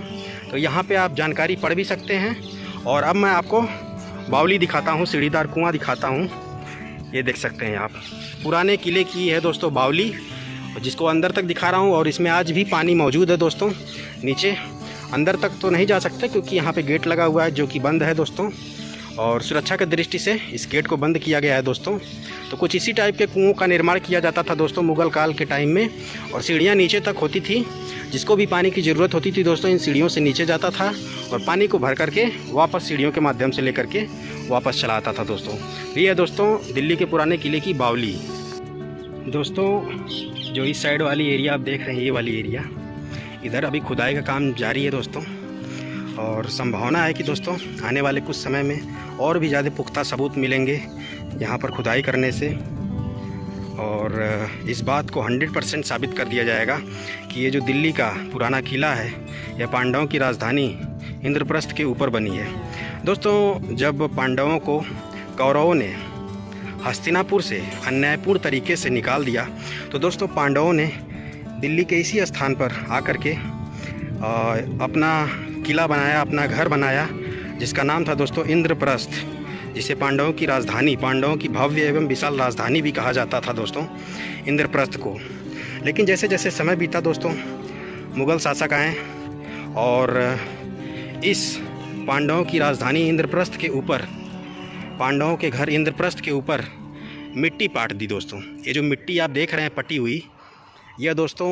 तो यहाँ पे आप जानकारी पढ़ भी सकते हैं। और अब मैं आपको बावली दिखाता हूँ, सीढ़ीदार कुआं दिखाता हूँ। ये देख सकते हैं आप, पुराने किले की है दोस्तों बावली, जिसको अंदर तक दिखा रहा हूँ। और इसमें आज भी पानी मौजूद है दोस्तों। नीचे अंदर तक तो नहीं जा सकते, क्योंकि यहाँ पे गेट लगा हुआ है जो कि बंद है दोस्तों। और सुरक्षा की दृष्टि से इस गेट को बंद किया गया है दोस्तों। तो कुछ इसी टाइप के कुओं का निर्माण किया जाता था दोस्तों मुग़ल काल के टाइम में। और सीढ़ियाँ नीचे तक होती थी, जिसको भी पानी की ज़रूरत होती थी दोस्तों इन सीढ़ियों से नीचे जाता था और पानी को भर करके वापस सीढ़ियों के माध्यम से लेकर के वापस चला आता था दोस्तों। ये है दोस्तों दिल्ली के पुराने किले की बावली। दोस्तों जो इस साइड वाली एरिया आप देख रहे हैं, ये वाली एरिया, इधर अभी खुदाई का काम जारी है दोस्तों। और संभावना है कि दोस्तों आने वाले कुछ समय में और भी ज़्यादा पुख्ता सबूत मिलेंगे यहाँ पर खुदाई करने से। और इस बात को 100% साबित कर दिया जाएगा कि ये जो दिल्ली का पुराना किला है, यह पांडवों की राजधानी इंद्रप्रस्थ के ऊपर बनी है दोस्तों। जब पांडवों को कौरवों ने हस्तिनापुर से अन्यायपूर्ण तरीके से निकाल दिया, तो दोस्तों पांडवों ने दिल्ली के इसी स्थान पर आकर के अपना किला बनाया, अपना घर बनाया, जिसका नाम था दोस्तों इंद्रप्रस्थ, जिसे पांडवों की राजधानी, पांडवों की भव्य एवं विशाल राजधानी भी कहा जाता था दोस्तों इंद्रप्रस्थ को। लेकिन जैसे जैसे समय बीता दोस्तों, मुग़ल शासक आए और इस पांडवों की राजधानी इंद्रप्रस्थ के ऊपर, पांडवों के घर इंद्रप्रस्थ के ऊपर मिट्टी पाट दी दोस्तों। ये जो मिट्टी आप देख रहे हैं पटी हुई, यह दोस्तों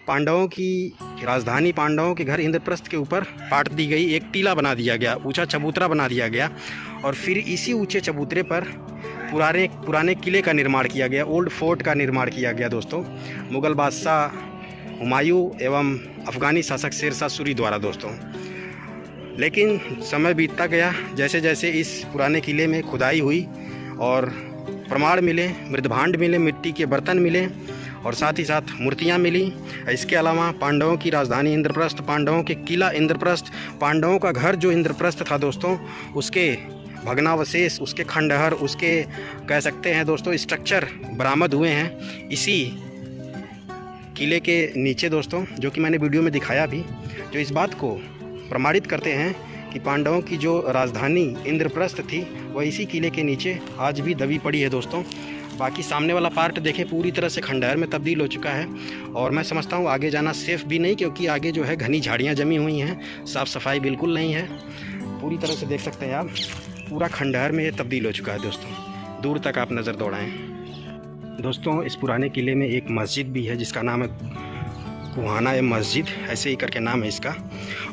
पांडवों की राजधानी, पांडवों के घर इंद्रप्रस्थ के ऊपर पाट दी गई, एक टीला बना दिया गया, ऊंचा चबूतरा बना दिया गया और फिर इसी ऊंचे चबूतरे पर पुराने किले का निर्माण किया गया, ओल्ड फोर्ट का निर्माण किया गया दोस्तों, मुग़ल बादशाह हुमायूं एवं अफ़गानी शासक शेरशाह सूरी द्वारा दोस्तों। लेकिन समय बीतता गया, जैसे जैसे इस पुराने किले में खुदाई हुई और प्रमाण मिले, मृदभांड मिले, मिट्टी के बर्तन मिले और साथ ही साथ मूर्तियाँ मिली। इसके अलावा पांडवों की राजधानी इंद्रप्रस्थ, पांडवों के किला इंद्रप्रस्थ, पांडवों का घर जो इंद्रप्रस्थ था दोस्तों, उसके भग्नावशेष, उसके खंडहर, उसके कह सकते हैं दोस्तों स्ट्रक्चर बरामद हुए हैं इसी किले के नीचे दोस्तों, जो कि मैंने वीडियो में दिखाया भी, जो इस बात को प्रमाणित करते हैं कि पांडवों की जो राजधानी इंद्रप्रस्थ थी वह इसी किले के नीचे आज भी दबी पड़ी है दोस्तों। बाकी सामने वाला पार्ट देखें पूरी तरह से खंडहर में तब्दील हो चुका है और मैं समझता हूँ आगे जाना सेफ़ भी नहीं, क्योंकि आगे जो है घनी झाड़ियाँ जमी हुई हैं, साफ़ सफाई बिल्कुल नहीं है। पूरी तरह से देख सकते हैं आप, पूरा खंडहर में ये तब्दील हो चुका है दोस्तों, दूर तक आप नज़र दौड़ाएँ। दोस्तों इस पुराने किले में एक मस्जिद भी है जिसका नाम है कुहाना मस्जिद, ऐसे ही करके नाम है इसका,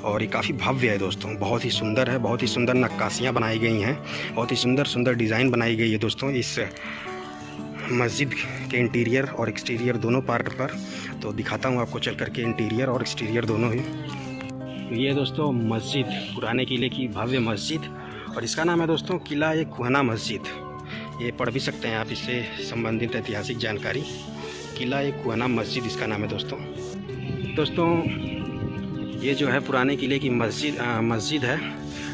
और ये काफ़ी भव्य है दोस्तों, बहुत ही सुंदर है, बहुत ही सुंदर नक्काशियाँ बनाई गई हैं, बहुत ही सुंदर सुंदर डिज़ाइन बनाई गई है दोस्तों इस मस्जिद के इंटीरियर और एक्सटीरियर दोनों पार्ट पर। तो दिखाता हूँ आपको चल करके इंटीरियर और एक्सटीरियर दोनों ही। तो ये दोस्तों मस्जिद, पुराने किले की भव्य मस्जिद, और इसका नाम है दोस्तों किला कुहाना मस्जिद। ये पढ़ भी सकते हैं आप, इससे संबंधित ऐतिहासिक जानकारी, किला कुहाना मस्जिद इसका नाम है दोस्तों। ये जो है पुराने किले की मस्जिद है,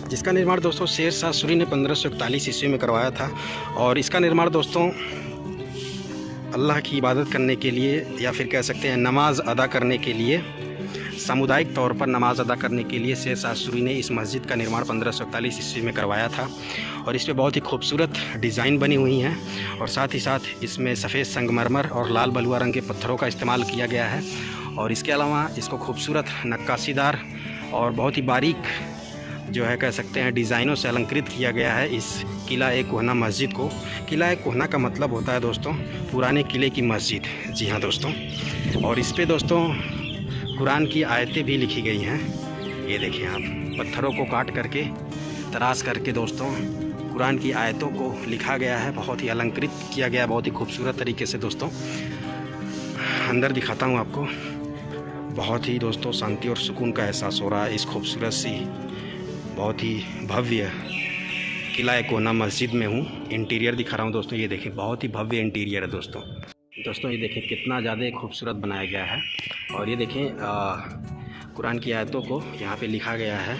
जिसका निर्माण दोस्तों शेरशाह सूरी ने 1541 ईस्वी में करवाया था। और इसका निर्माण दोस्तों अल्लाह की इबादत करने के लिए, या फिर कह सकते हैं नमाज अदा करने के लिए, सामुदायिक तौर पर नमाज अदा करने के लिए शेरशाह सूरी ने इस मस्जिद का निर्माण 1541 ईस्वी में करवाया था। और इस पर बहुत ही खूबसूरत डिज़ाइन बनी हुई हैं और साथ ही साथ इसमें सफ़ेद संगमरमर और लाल बलुआ रंग के पत्थरों का इस्तेमाल किया गया है। और इसके अलावा इसको खूबसूरत नक्काशीदार और बहुत ही बारीक जो है कह सकते हैं डिज़ाइनों से अलंकृत किया गया है इस किला कुहाना मस्जिद को। किला कुहाना का मतलब होता है दोस्तों पुराने किले की मस्जिद। जी हाँ दोस्तों, और इस पे दोस्तों कुरान की आयतें भी लिखी गई हैं। ये देखिए आप, पत्थरों को काट करके, तराश करके दोस्तों कुरान की आयतों को लिखा गया है, बहुत ही अलंकृत किया गया है, बहुत ही खूबसूरत तरीके से दोस्तों। अंदर दिखाता हूँ आपको, बहुत ही दोस्तों शांति और सुकून का एहसास हो रहा है इस खूबसूरत सी बहुत ही भव्य किला कुहाना मस्जिद में हूँ। इंटीरियर दिखा रहा हूँ दोस्तों, ये देखिए बहुत ही भव्य इंटीरियर है दोस्तों। ये देखिए कितना ज़्यादा खूबसूरत बनाया गया है। और ये देखें कुरान की आयतों को यहाँ पे लिखा गया है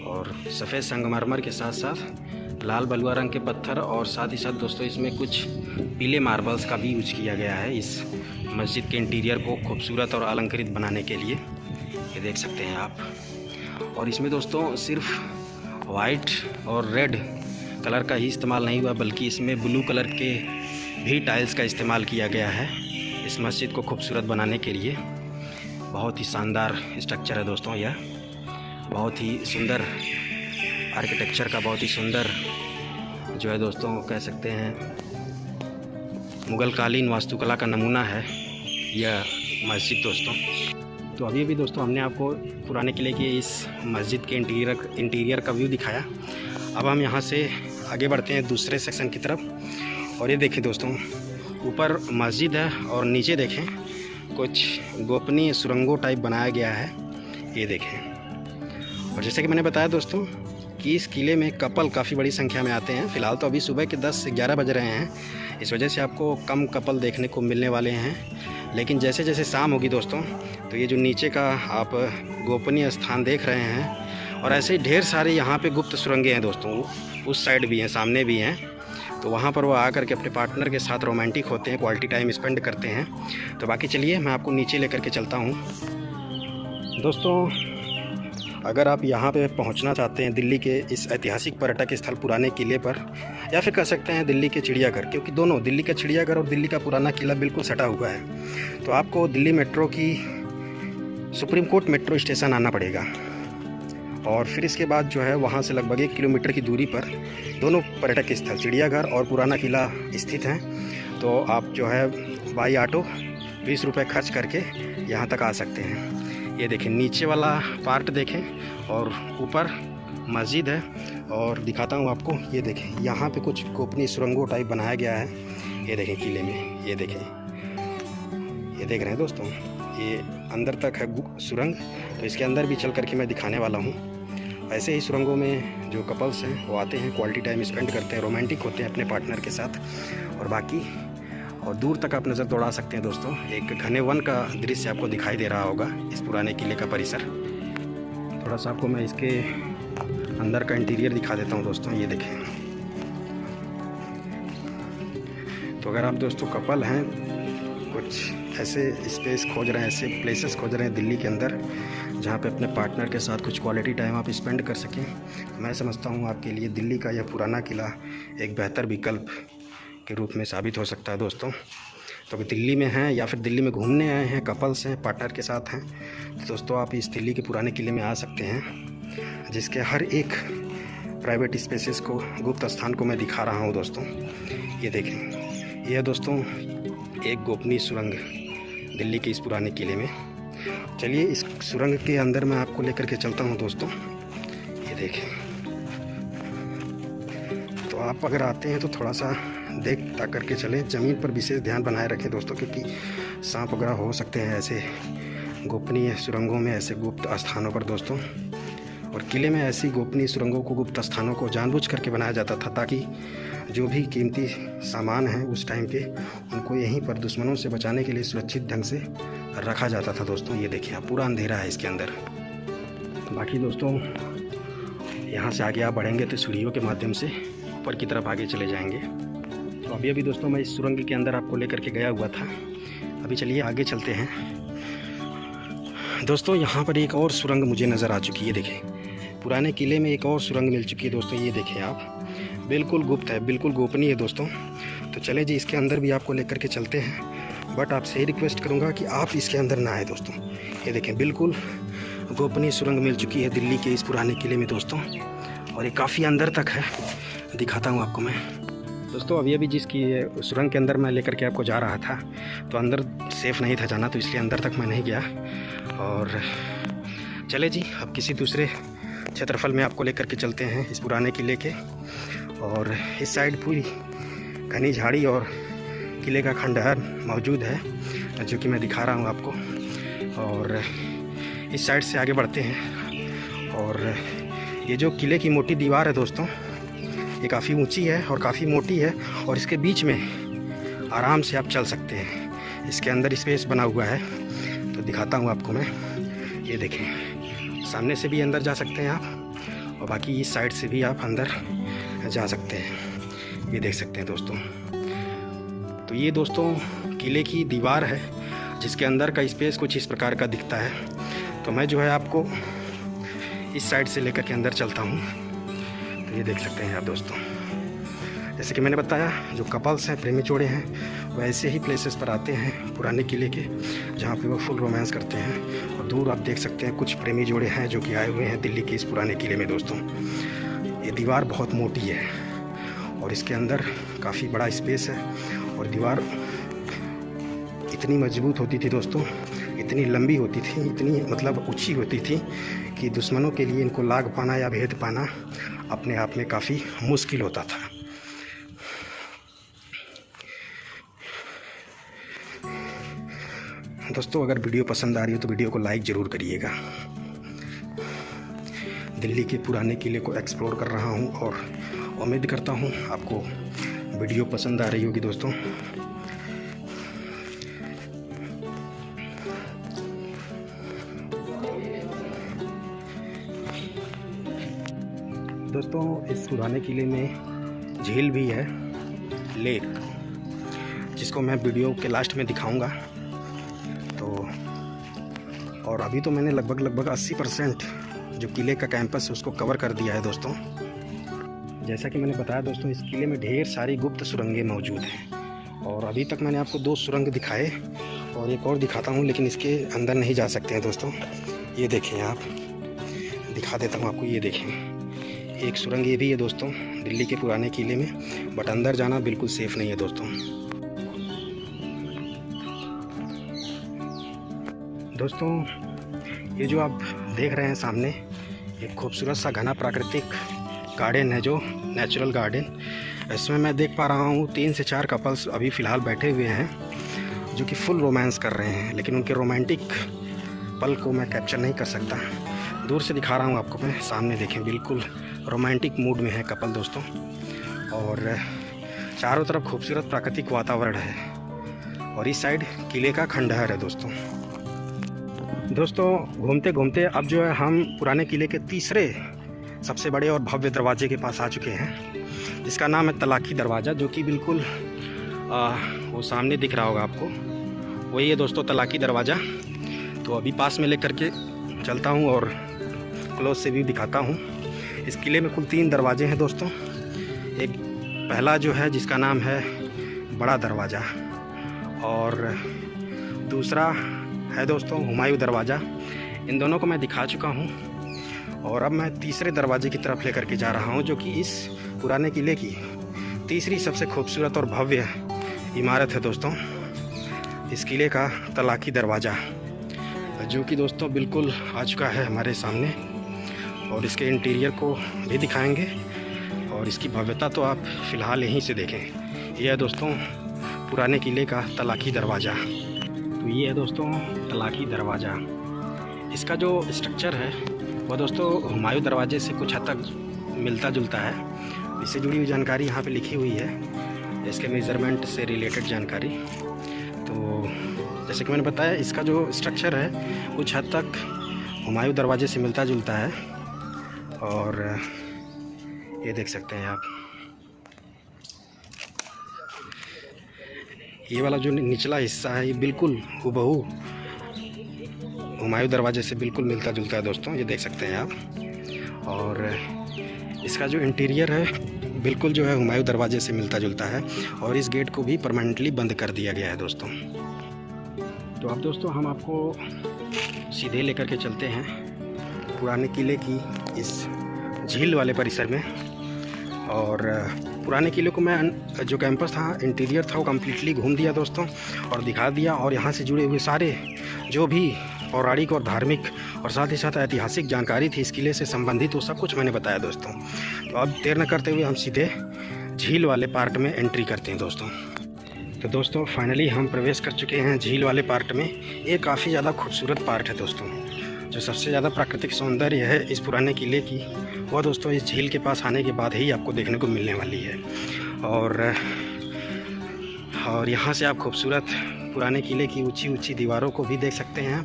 और सफ़ेद संगमरमर के साथ साथ लाल बलुआ रंग के पत्थर, और साथ ही साथ दोस्तों इसमें कुछ पीले मार्बल्स का भी यूज किया गया है इस मस्जिद के इंटीरियर को खूबसूरत और अलंकृत बनाने के लिए। ये देख सकते हैं आप। और इसमें दोस्तों सिर्फ वाइट और रेड कलर का ही इस्तेमाल नहीं हुआ, बल्कि इसमें ब्लू कलर के भी टाइल्स का इस्तेमाल किया गया है इस मस्जिद को खूबसूरत बनाने के लिए। बहुत ही शानदार स्ट्रक्चर है दोस्तों यह, बहुत ही सुंदर आर्किटेक्चर का, बहुत ही सुंदर जो है दोस्तों कह सकते हैं मुग़ल कालीन वास्तुकला का नमूना है यह मस्जिद दोस्तों। तो अभी भी दोस्तों हमने आपको पुराने किले के इस मस्जिद के इंटीरियर का व्यू दिखाया। अब हम यहाँ से आगे बढ़ते हैं दूसरे सेक्शन की तरफ। और ये देखें दोस्तों, ऊपर मस्जिद है और नीचे देखें कुछ गोपनीय सुरंगों टाइप बनाया गया है, ये देखें। और जैसे कि मैंने बताया दोस्तों कि इस किले में कपल काफ़ी बड़ी संख्या में आते हैं। फ़िलहाल तो अभी सुबह के 10 से 11 बज रहे हैं, इस वजह से आपको कम कपल देखने को मिलने वाले हैं। लेकिन जैसे जैसे शाम होगी दोस्तों, तो ये जो नीचे का आप गोपनीय स्थान देख रहे हैं, और ऐसे ही ढेर सारे यहाँ पे गुप्त सुरंगें हैं दोस्तों, उस साइड भी हैं, सामने भी हैं। तो वहाँ पर वो आकर के अपने पार्टनर के साथ रोमांटिक होते हैं, क्वालिटी टाइम स्पेंड करते हैं। तो बाकी चलिए मैं आपको नीचे लेकर के चलता हूँ दोस्तों। अगर आप यहाँ पे पहुँचना चाहते हैं दिल्ली के इस ऐतिहासिक पर्यटक स्थल पुराने किले पर, या फिर कह सकते हैं दिल्ली के चिड़ियाघर, क्योंकि दोनों दिल्ली का चिड़ियाघर और दिल्ली का पुराना किला बिल्कुल सटा हुआ है, तो आपको दिल्ली मेट्रो की सुप्रीम कोर्ट मेट्रो स्टेशन आना पड़ेगा। और फिर इसके बाद जो है वहाँ से लगभग 1 किलोमीटर की दूरी पर दोनों पर्यटक स्थल चिड़ियाघर और पुराना किला स्थित हैं। तो आप जो है बाई ऑटो 20 रुपये खर्च करके यहाँ तक आ सकते हैं। ये देखें नीचे वाला पार्ट देखें और ऊपर मस्जिद है। और दिखाता हूँ आपको, ये देखें यहाँ पे कुछ गोपनीय सुरंगों टाइप बनाया गया है। ये देखें किले में, ये देखें, ये देख रहे हैं दोस्तों, ये अंदर तक है सुरंग। तो इसके अंदर भी चल करके मैं दिखाने वाला हूँ। ऐसे ही सुरंगों में जो कपल्स हैं वो आते हैं, क्वालिटी टाइम स्पेंड करते हैं, रोमांटिक होते हैं अपने पार्टनर के साथ। और बाकी और दूर तक आप नज़र दौड़ा सकते हैं दोस्तों। एक घने वन का दृश्य आपको दिखाई दे रहा होगा इस पुराने किले का परिसर। थोड़ा सा आपको मैं इसके अंदर का इंटीरियर दिखा देता हूँ दोस्तों। ये देखें, तो अगर आप दोस्तों कपल हैं, कुछ ऐसे स्पेस खोज रहे हैं, ऐसे प्लेसेस खोज रहे हैं दिल्ली के अंदर जहाँ पे अपने पार्टनर के साथ कुछ क्वालिटी टाइम आप स्पेंड कर सकें, मैं समझता हूँ आपके लिए दिल्ली का यह पुराना किला एक बेहतर विकल्प के रूप में साबित हो सकता है दोस्तों। तो अगर दिल्ली में हैं या फिर दिल्ली में घूमने आए हैं, कपल्स हैं, पार्टनर के साथ हैं, तो दोस्तों आप इस दिल्ली के पुराने किले में आ सकते हैं, जिसके हर एक प्राइवेट स्पेसेस को, गुप्त स्थान को मैं दिखा रहा हूँ दोस्तों। ये देखें, यह दोस्तों एक गोपनीय सुरंग दिल्ली के इस पुराने किले में। चलिए इस सुरंग के अंदर मैं आपको लेकर के चलता हूँ दोस्तों। ये देखें, तो आप अगर आते हैं तो थोड़ा सा देख ताक करके चलें, ज़मीन पर विशेष ध्यान बनाए रखें दोस्तों, क्योंकि सांप वगैरह हो सकते हैं ऐसे गोपनीय सुरंगों में, ऐसे गुप्त स्थानों पर दोस्तों। और किले में ऐसी गोपनीय सुरंगों को, गुप्त स्थानों को जानबूझ करके बनाया जाता था ताकि जो भी कीमती सामान है उस टाइम के, उनको यहीं पर दुश्मनों से बचाने के लिए सुरक्षित ढंग से रखा जाता था दोस्तों। ये देखिए आप, पूरा अंधेरा है इसके अंदर। बाकी दोस्तों यहाँ से आगे आप बढ़ेंगे तो सीढ़ियों के माध्यम से ऊपर की तरफ आगे चले जाएंगे। तो अभी दोस्तों मैं इस सुरंग के अंदर आपको लेकर के गया हुआ था। अभी चलिए आगे चलते हैं दोस्तों। यहाँ पर एक और सुरंग मुझे नज़र आ चुकी है। देखें, पुराने किले में एक और सुरंग मिल चुकी है दोस्तों। ये देखें आप, बिल्कुल गुप्त है, बिल्कुल गोपनीय है दोस्तों। तो चले जी इसके अंदर भी आपको लेकर के चलते हैं, बट आपसे रिक्वेस्ट करूंगा कि आप इसके अंदर ना आए दोस्तों। ये देखें, बिल्कुल गोपनीय सुरंग मिल चुकी है दिल्ली के इस पुराने किले में दोस्तों, और ये काफ़ी अंदर तक है। दिखाता हूँ आपको मैं दोस्तों। अभी जिसकी सुरंग के अंदर मैं लेकर के आपको जा रहा था, तो अंदर सेफ़ नहीं था जाना, तो इसलिए अंदर तक मैं नहीं गया। और चले जी अब किसी दूसरे क्षेत्रफल में आपको लेकर के चलते हैं इस पुराने किले के। और इस साइड पूरी घनी झाड़ी और किले का खंडहर मौजूद है, जो कि मैं दिखा रहा हूँ आपको। और इस साइड से आगे बढ़ते हैं। और ये जो किले की मोटी दीवार है दोस्तों, ये काफ़ी ऊंची है और काफ़ी मोटी है, और इसके बीच में आराम से आप चल सकते हैं। इसके अंदर स्पेस बना हुआ है, तो दिखाता हूँ आपको मैं। ये देखें, सामने से भी अंदर जा सकते हैं आप, और बाकी इस साइड से भी आप अंदर जा सकते हैं। ये देख सकते हैं दोस्तों। तो ये दोस्तों किले की दीवार है, जिसके अंदर का स्पेस कुछ इस प्रकार का दिखता है। तो मैं जो है आपको इस साइड से लेकर के अंदर चलता हूँ। तो ये देख सकते हैं आप दोस्तों, जैसे कि मैंने बताया, जो कपल्स हैं, प्रेमी जोड़े हैं, वो ऐसे ही प्लेसेस पर आते हैं पुराने किले के, जहाँ पे वो फुल रोमांस करते हैं। और दूर आप देख सकते हैं कुछ प्रेमी जोड़े हैं जो कि आए हुए हैं दिल्ली के इस पुराने किले में दोस्तों। ये दीवार बहुत मोटी है और इसके अंदर काफ़ी बड़ा स्पेस है, और दीवार इतनी मजबूत होती थी दोस्तों, इतनी लंबी होती थी, इतनी मतलब ऊंची होती थी कि दुश्मनों के लिए इनको लाग पाना या भेद पाना अपने आप में काफ़ी मुश्किल होता था। दोस्तों अगर वीडियो पसंद आ रही हो तो वीडियो को लाइक ज़रूर करिएगा। दिल्ली के पुराने किले को एक्सप्लोर कर रहा हूं, और उम्मीद करता हूं आपको वीडियो पसंद आ रही होगी दोस्तों। दोस्तों इस पुराने किले में झील भी है, लेक, जिसको मैं वीडियो के लास्ट में दिखाऊंगा। तो और अभी तो मैंने लगभग 80% जो किले का कैंपस है उसको कवर कर दिया है दोस्तों। जैसा कि मैंने बताया दोस्तों, इस किले में ढेर सारी गुप्त सुरंगें मौजूद हैं, और अभी तक मैंने आपको 2 सुरंग दिखाए, और एक और दिखाता हूँ, लेकिन इसके अंदर नहीं जा सकते हैं दोस्तों। ये देखें आप, दिखा देता हूँ आपको। ये देखें, एक सुरंग ये भी है दोस्तों दिल्ली के पुराने किले में, बट अंदर जाना बिल्कुल सेफ़ नहीं है दोस्तों। दोस्तों ये जो आप देख रहे हैं सामने, एक खूबसूरत सा घना प्राकृतिक गार्डन है, जो नेचुरल गार्डन। इसमें मैं देख पा रहा हूँ 3 से 4 कपल्स अभी फ़िलहाल बैठे हुए हैं, जो कि फुल रोमांस कर रहे हैं, लेकिन उनके रोमांटिक पल को मैं कैप्चर नहीं कर सकता। दूर से दिखा रहा हूँ आपको मैं, सामने देखें, बिल्कुल रोमांटिक मूड में है कपल दोस्तों। और चारों तरफ खूबसूरत प्राकृतिक वातावरण है, और इस साइड किले का खंडहर है दोस्तों। घूमते घूमते अब जो है हम पुराने किले के तीसरे सबसे बड़े और भव्य दरवाजे के पास आ चुके हैं, जिसका नाम है तलाकी दरवाज़ा, जो कि बिल्कुल वो सामने दिख रहा होगा आपको, वही है दोस्तों तलाकी दरवाज़ा। तो अभी पास में लेकर के चलता हूँ और क्लोज से भी दिखाता हूँ। इस किले में कुल 3 दरवाजे हैं दोस्तों। एक पहला जो है जिसका नाम है बड़ा दरवाज़ा, और दूसरा है दोस्तों हुमायूं दरवाज़ा। इन दोनों को मैं दिखा चुका हूँ, और अब मैं तीसरे दरवाजे की तरफ लेकर के जा रहा हूँ, जो कि इस पुराने किले की तीसरी सबसे खूबसूरत और भव्य इमारत है दोस्तों, इस किले का तलाकी दरवाज़ा, जो कि दोस्तों बिल्कुल आ चुका है हमारे सामने। और इसके इंटीरियर को भी दिखाएंगे, और इसकी भव्यता तो आप फ़िलहाल यहीं से देखें। यह है दोस्तों पुराने किले का तलाकी दरवाज़ा। तो ये है दोस्तों तलाकी दरवाज़ा। इसका जो स्ट्रक्चर है वह दोस्तों हुमायूं दरवाजे से कुछ हद तक मिलता जुलता है। इससे जुड़ी हुई जानकारी यहाँ पे लिखी हुई है, इसके मेज़रमेंट से रिलेटेड जानकारी। तो जैसे कि मैंने बताया, इसका जो स्ट्रक्चर है कुछ हद तक हुमायूं दरवाजे से मिलता जुलता है। और ये देख सकते हैं आप, ये वाला जो निचला हिस्सा है ये बिल्कुल हुबहू हुमायूं दरवाजे से बिल्कुल मिलता जुलता है दोस्तों, ये देख सकते हैं आप। और इसका जो इंटीरियर है बिल्कुल जो है हुमायूं दरवाजे से मिलता जुलता है, और इस गेट को भी परमानेंटली बंद कर दिया गया है दोस्तों। तो अब दोस्तों हम आपको सीधे लेकर के चलते हैं पुराने किले की इस झील वाले परिसर में। और पुराने किले को मैं जो कैंपस था, इंटीरियर था, वो कम्प्लीटली घूम दिया दोस्तों और दिखा दिया। और यहाँ से जुड़े हुए सारे जो भी पौराणिक और धार्मिक और साथ ही साथ ऐतिहासिक जानकारी थी इस किले से संबंधित, वो सब कुछ मैंने बताया दोस्तों। तो अब देर न करते हुए हम सीधे झील वाले पार्ट में एंट्री करते हैं दोस्तों। तो दोस्तों फाइनली हम प्रवेश कर चुके हैं झील वाले पार्ट में। ये काफ़ी ज़्यादा खूबसूरत पार्ट है दोस्तों। जो सबसे ज़्यादा प्राकृतिक सौंदर्य है इस पुराने किले की, वह दोस्तों इस झील के पास आने के बाद ही आपको देखने को मिलने वाली है। और यहाँ से आप खूबसूरत पुराने किले की ऊंची ऊंची दीवारों को भी देख सकते हैं,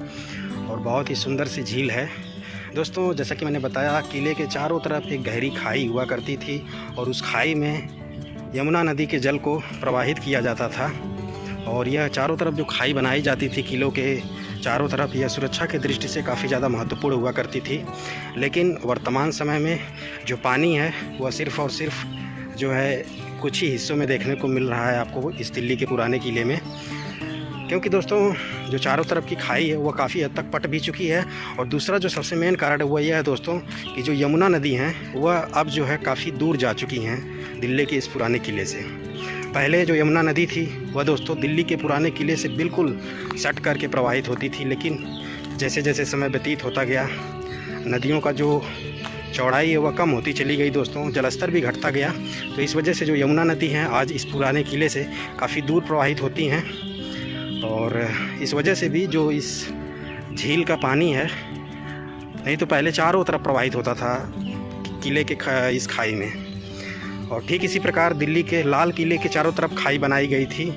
और बहुत ही सुंदर सी झील है दोस्तों। जैसा कि मैंने बताया, किले के चारों तरफ एक गहरी खाई हुआ करती थी, और उस खाई में यमुना नदी के जल को प्रवाहित किया जाता था। और यह चारों तरफ जो खाई बनाई जाती थी किलों के चारों तरफ, यह सुरक्षा की दृष्टि से काफ़ी ज़्यादा महत्वपूर्ण हुआ करती थी। लेकिन वर्तमान समय में जो पानी है वह सिर्फ़ और सिर्फ जो है कुछ ही हिस्सों में देखने को मिल रहा है आपको इस दिल्ली के पुराने किले में, क्योंकि दोस्तों जो चारों तरफ की खाई है वह काफ़ी हद तक पट भी चुकी है। और दूसरा जो सबसे मेन कारण है वह यह है दोस्तों कि जो यमुना नदी हैं वह अब जो है काफ़ी दूर जा चुकी हैं दिल्ली के इस पुराने किले से। पहले जो यमुना नदी थी वह दोस्तों दिल्ली के पुराने किले से बिल्कुल सट करके प्रवाहित होती थी, लेकिन जैसे जैसे समय व्यतीत होता गया, नदियों का जो चौड़ाई है वह कम होती चली गई दोस्तों, जलस्तर भी घटता गया। तो इस वजह से जो यमुना नदी हैं आज इस पुराने किले से काफ़ी दूर प्रवाहित होती हैं। और इस वजह से भी जो इस झील का पानी है, नहीं तो पहले चारों तरफ प्रवाहित होता था किले के इस खाई में। और ठीक इसी प्रकार दिल्ली के लाल किले के चारों तरफ खाई बनाई गई थी,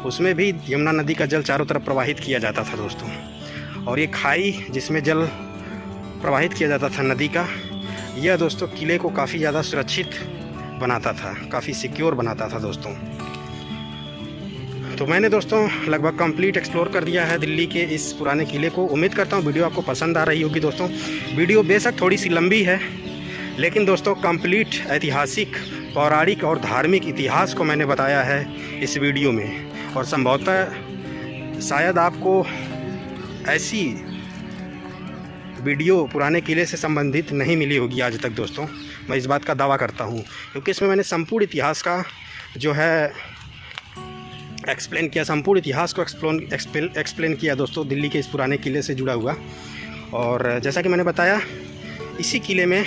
उसमें भी यमुना नदी का जल चारों तरफ प्रवाहित किया जाता था दोस्तों। और ये खाई जिसमें जल प्रवाहित किया जाता था नदी का, यह दोस्तों किले को काफ़ी ज़्यादा सुरक्षित बनाता था, काफ़ी सिक्योर बनाता था दोस्तों। तो मैंने दोस्तों लगभग कंप्लीट एक्सप्लोर कर दिया है दिल्ली के इस पुराने किले को। उम्मीद करता हूँ वीडियो आपको पसंद आ रही होगी दोस्तों। वीडियो बेशक थोड़ी सी लंबी है, लेकिन दोस्तों कंप्लीट ऐतिहासिक, पौराणिक और धार्मिक इतिहास को मैंने बताया है इस वीडियो में। और संभवतः शायद आपको ऐसी वीडियो पुराने किले से संबंधित नहीं मिली होगी आज तक दोस्तों, मैं इस बात का दावा करता हूँ, क्योंकि इसमें मैंने संपूर्ण इतिहास का जो है एक्सप्लेन किया, संपूर्ण इतिहास को एक्सप्लेन किया दोस्तों, दिल्ली के इस पुराने किले से जुड़ा हुआ। और जैसा कि मैंने बताया, इसी किले में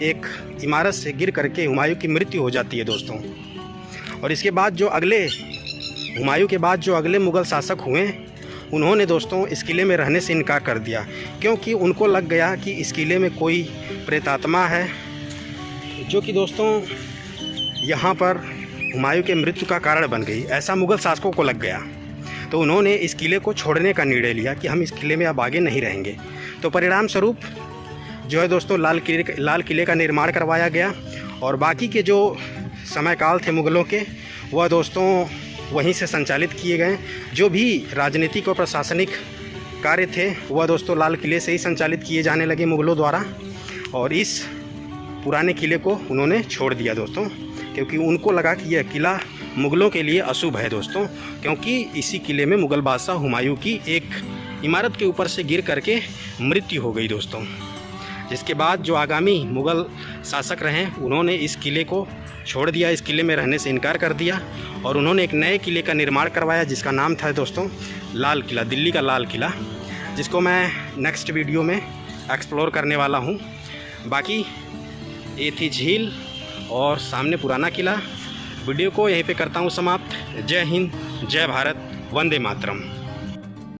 एक इमारत से गिर करके हुमायूं की मृत्यु हो जाती है दोस्तों। और इसके बाद जो हुमायूं के बाद जो अगले मुग़ल शासक हुए, उन्होंने दोस्तों इस किले में रहने से इनकार कर दिया, क्योंकि उनको लग गया कि इस किले में कोई प्रेतात्मा है, जो कि दोस्तों यहाँ पर हुमायूं के मृत्यु का कारण बन गई। ऐसा मुग़ल शासकों को लग गया, तो उन्होंने इस किले को छोड़ने का निर्णय लिया कि हम इस किले में अब आगे नहीं रहेंगे। तो परिणाम स्वरूप जो है दोस्तों लाल किले का निर्माण करवाया गया, और बाकी के जो समयकाल थे मुग़लों के, वह दोस्तों वहीं से संचालित किए गए। जो भी राजनीतिक और प्रशासनिक कार्य थे वह दोस्तों लाल किले से ही संचालित किए जाने लगे मुग़लों द्वारा, और इस पुराने किले को उन्होंने छोड़ दिया दोस्तों, क्योंकि उनको लगा कि यह किला मुग़लों के लिए अशुभ है दोस्तों, क्योंकि इसी किले में मुग़ल बादशाह हुमायूं की एक इमारत के ऊपर से गिर करके मृत्यु हो गई दोस्तों। जिसके बाद जो आगामी मुग़ल शासक रहे, उन्होंने इस किले को छोड़ दिया, इस किले में रहने से इनकार कर दिया, और उन्होंने एक नए किले का निर्माण करवाया, जिसका नाम था दोस्तों लाल किला, दिल्ली का लाल किला, जिसको मैं नेक्स्ट वीडियो में एक्सप्लोर करने वाला हूँ। बाकी ये थी झील और सामने पुराना किला। वीडियो को यहीं पे करता हूँ समाप्त। जय हिंद, जय भारत, वंदे मातरम।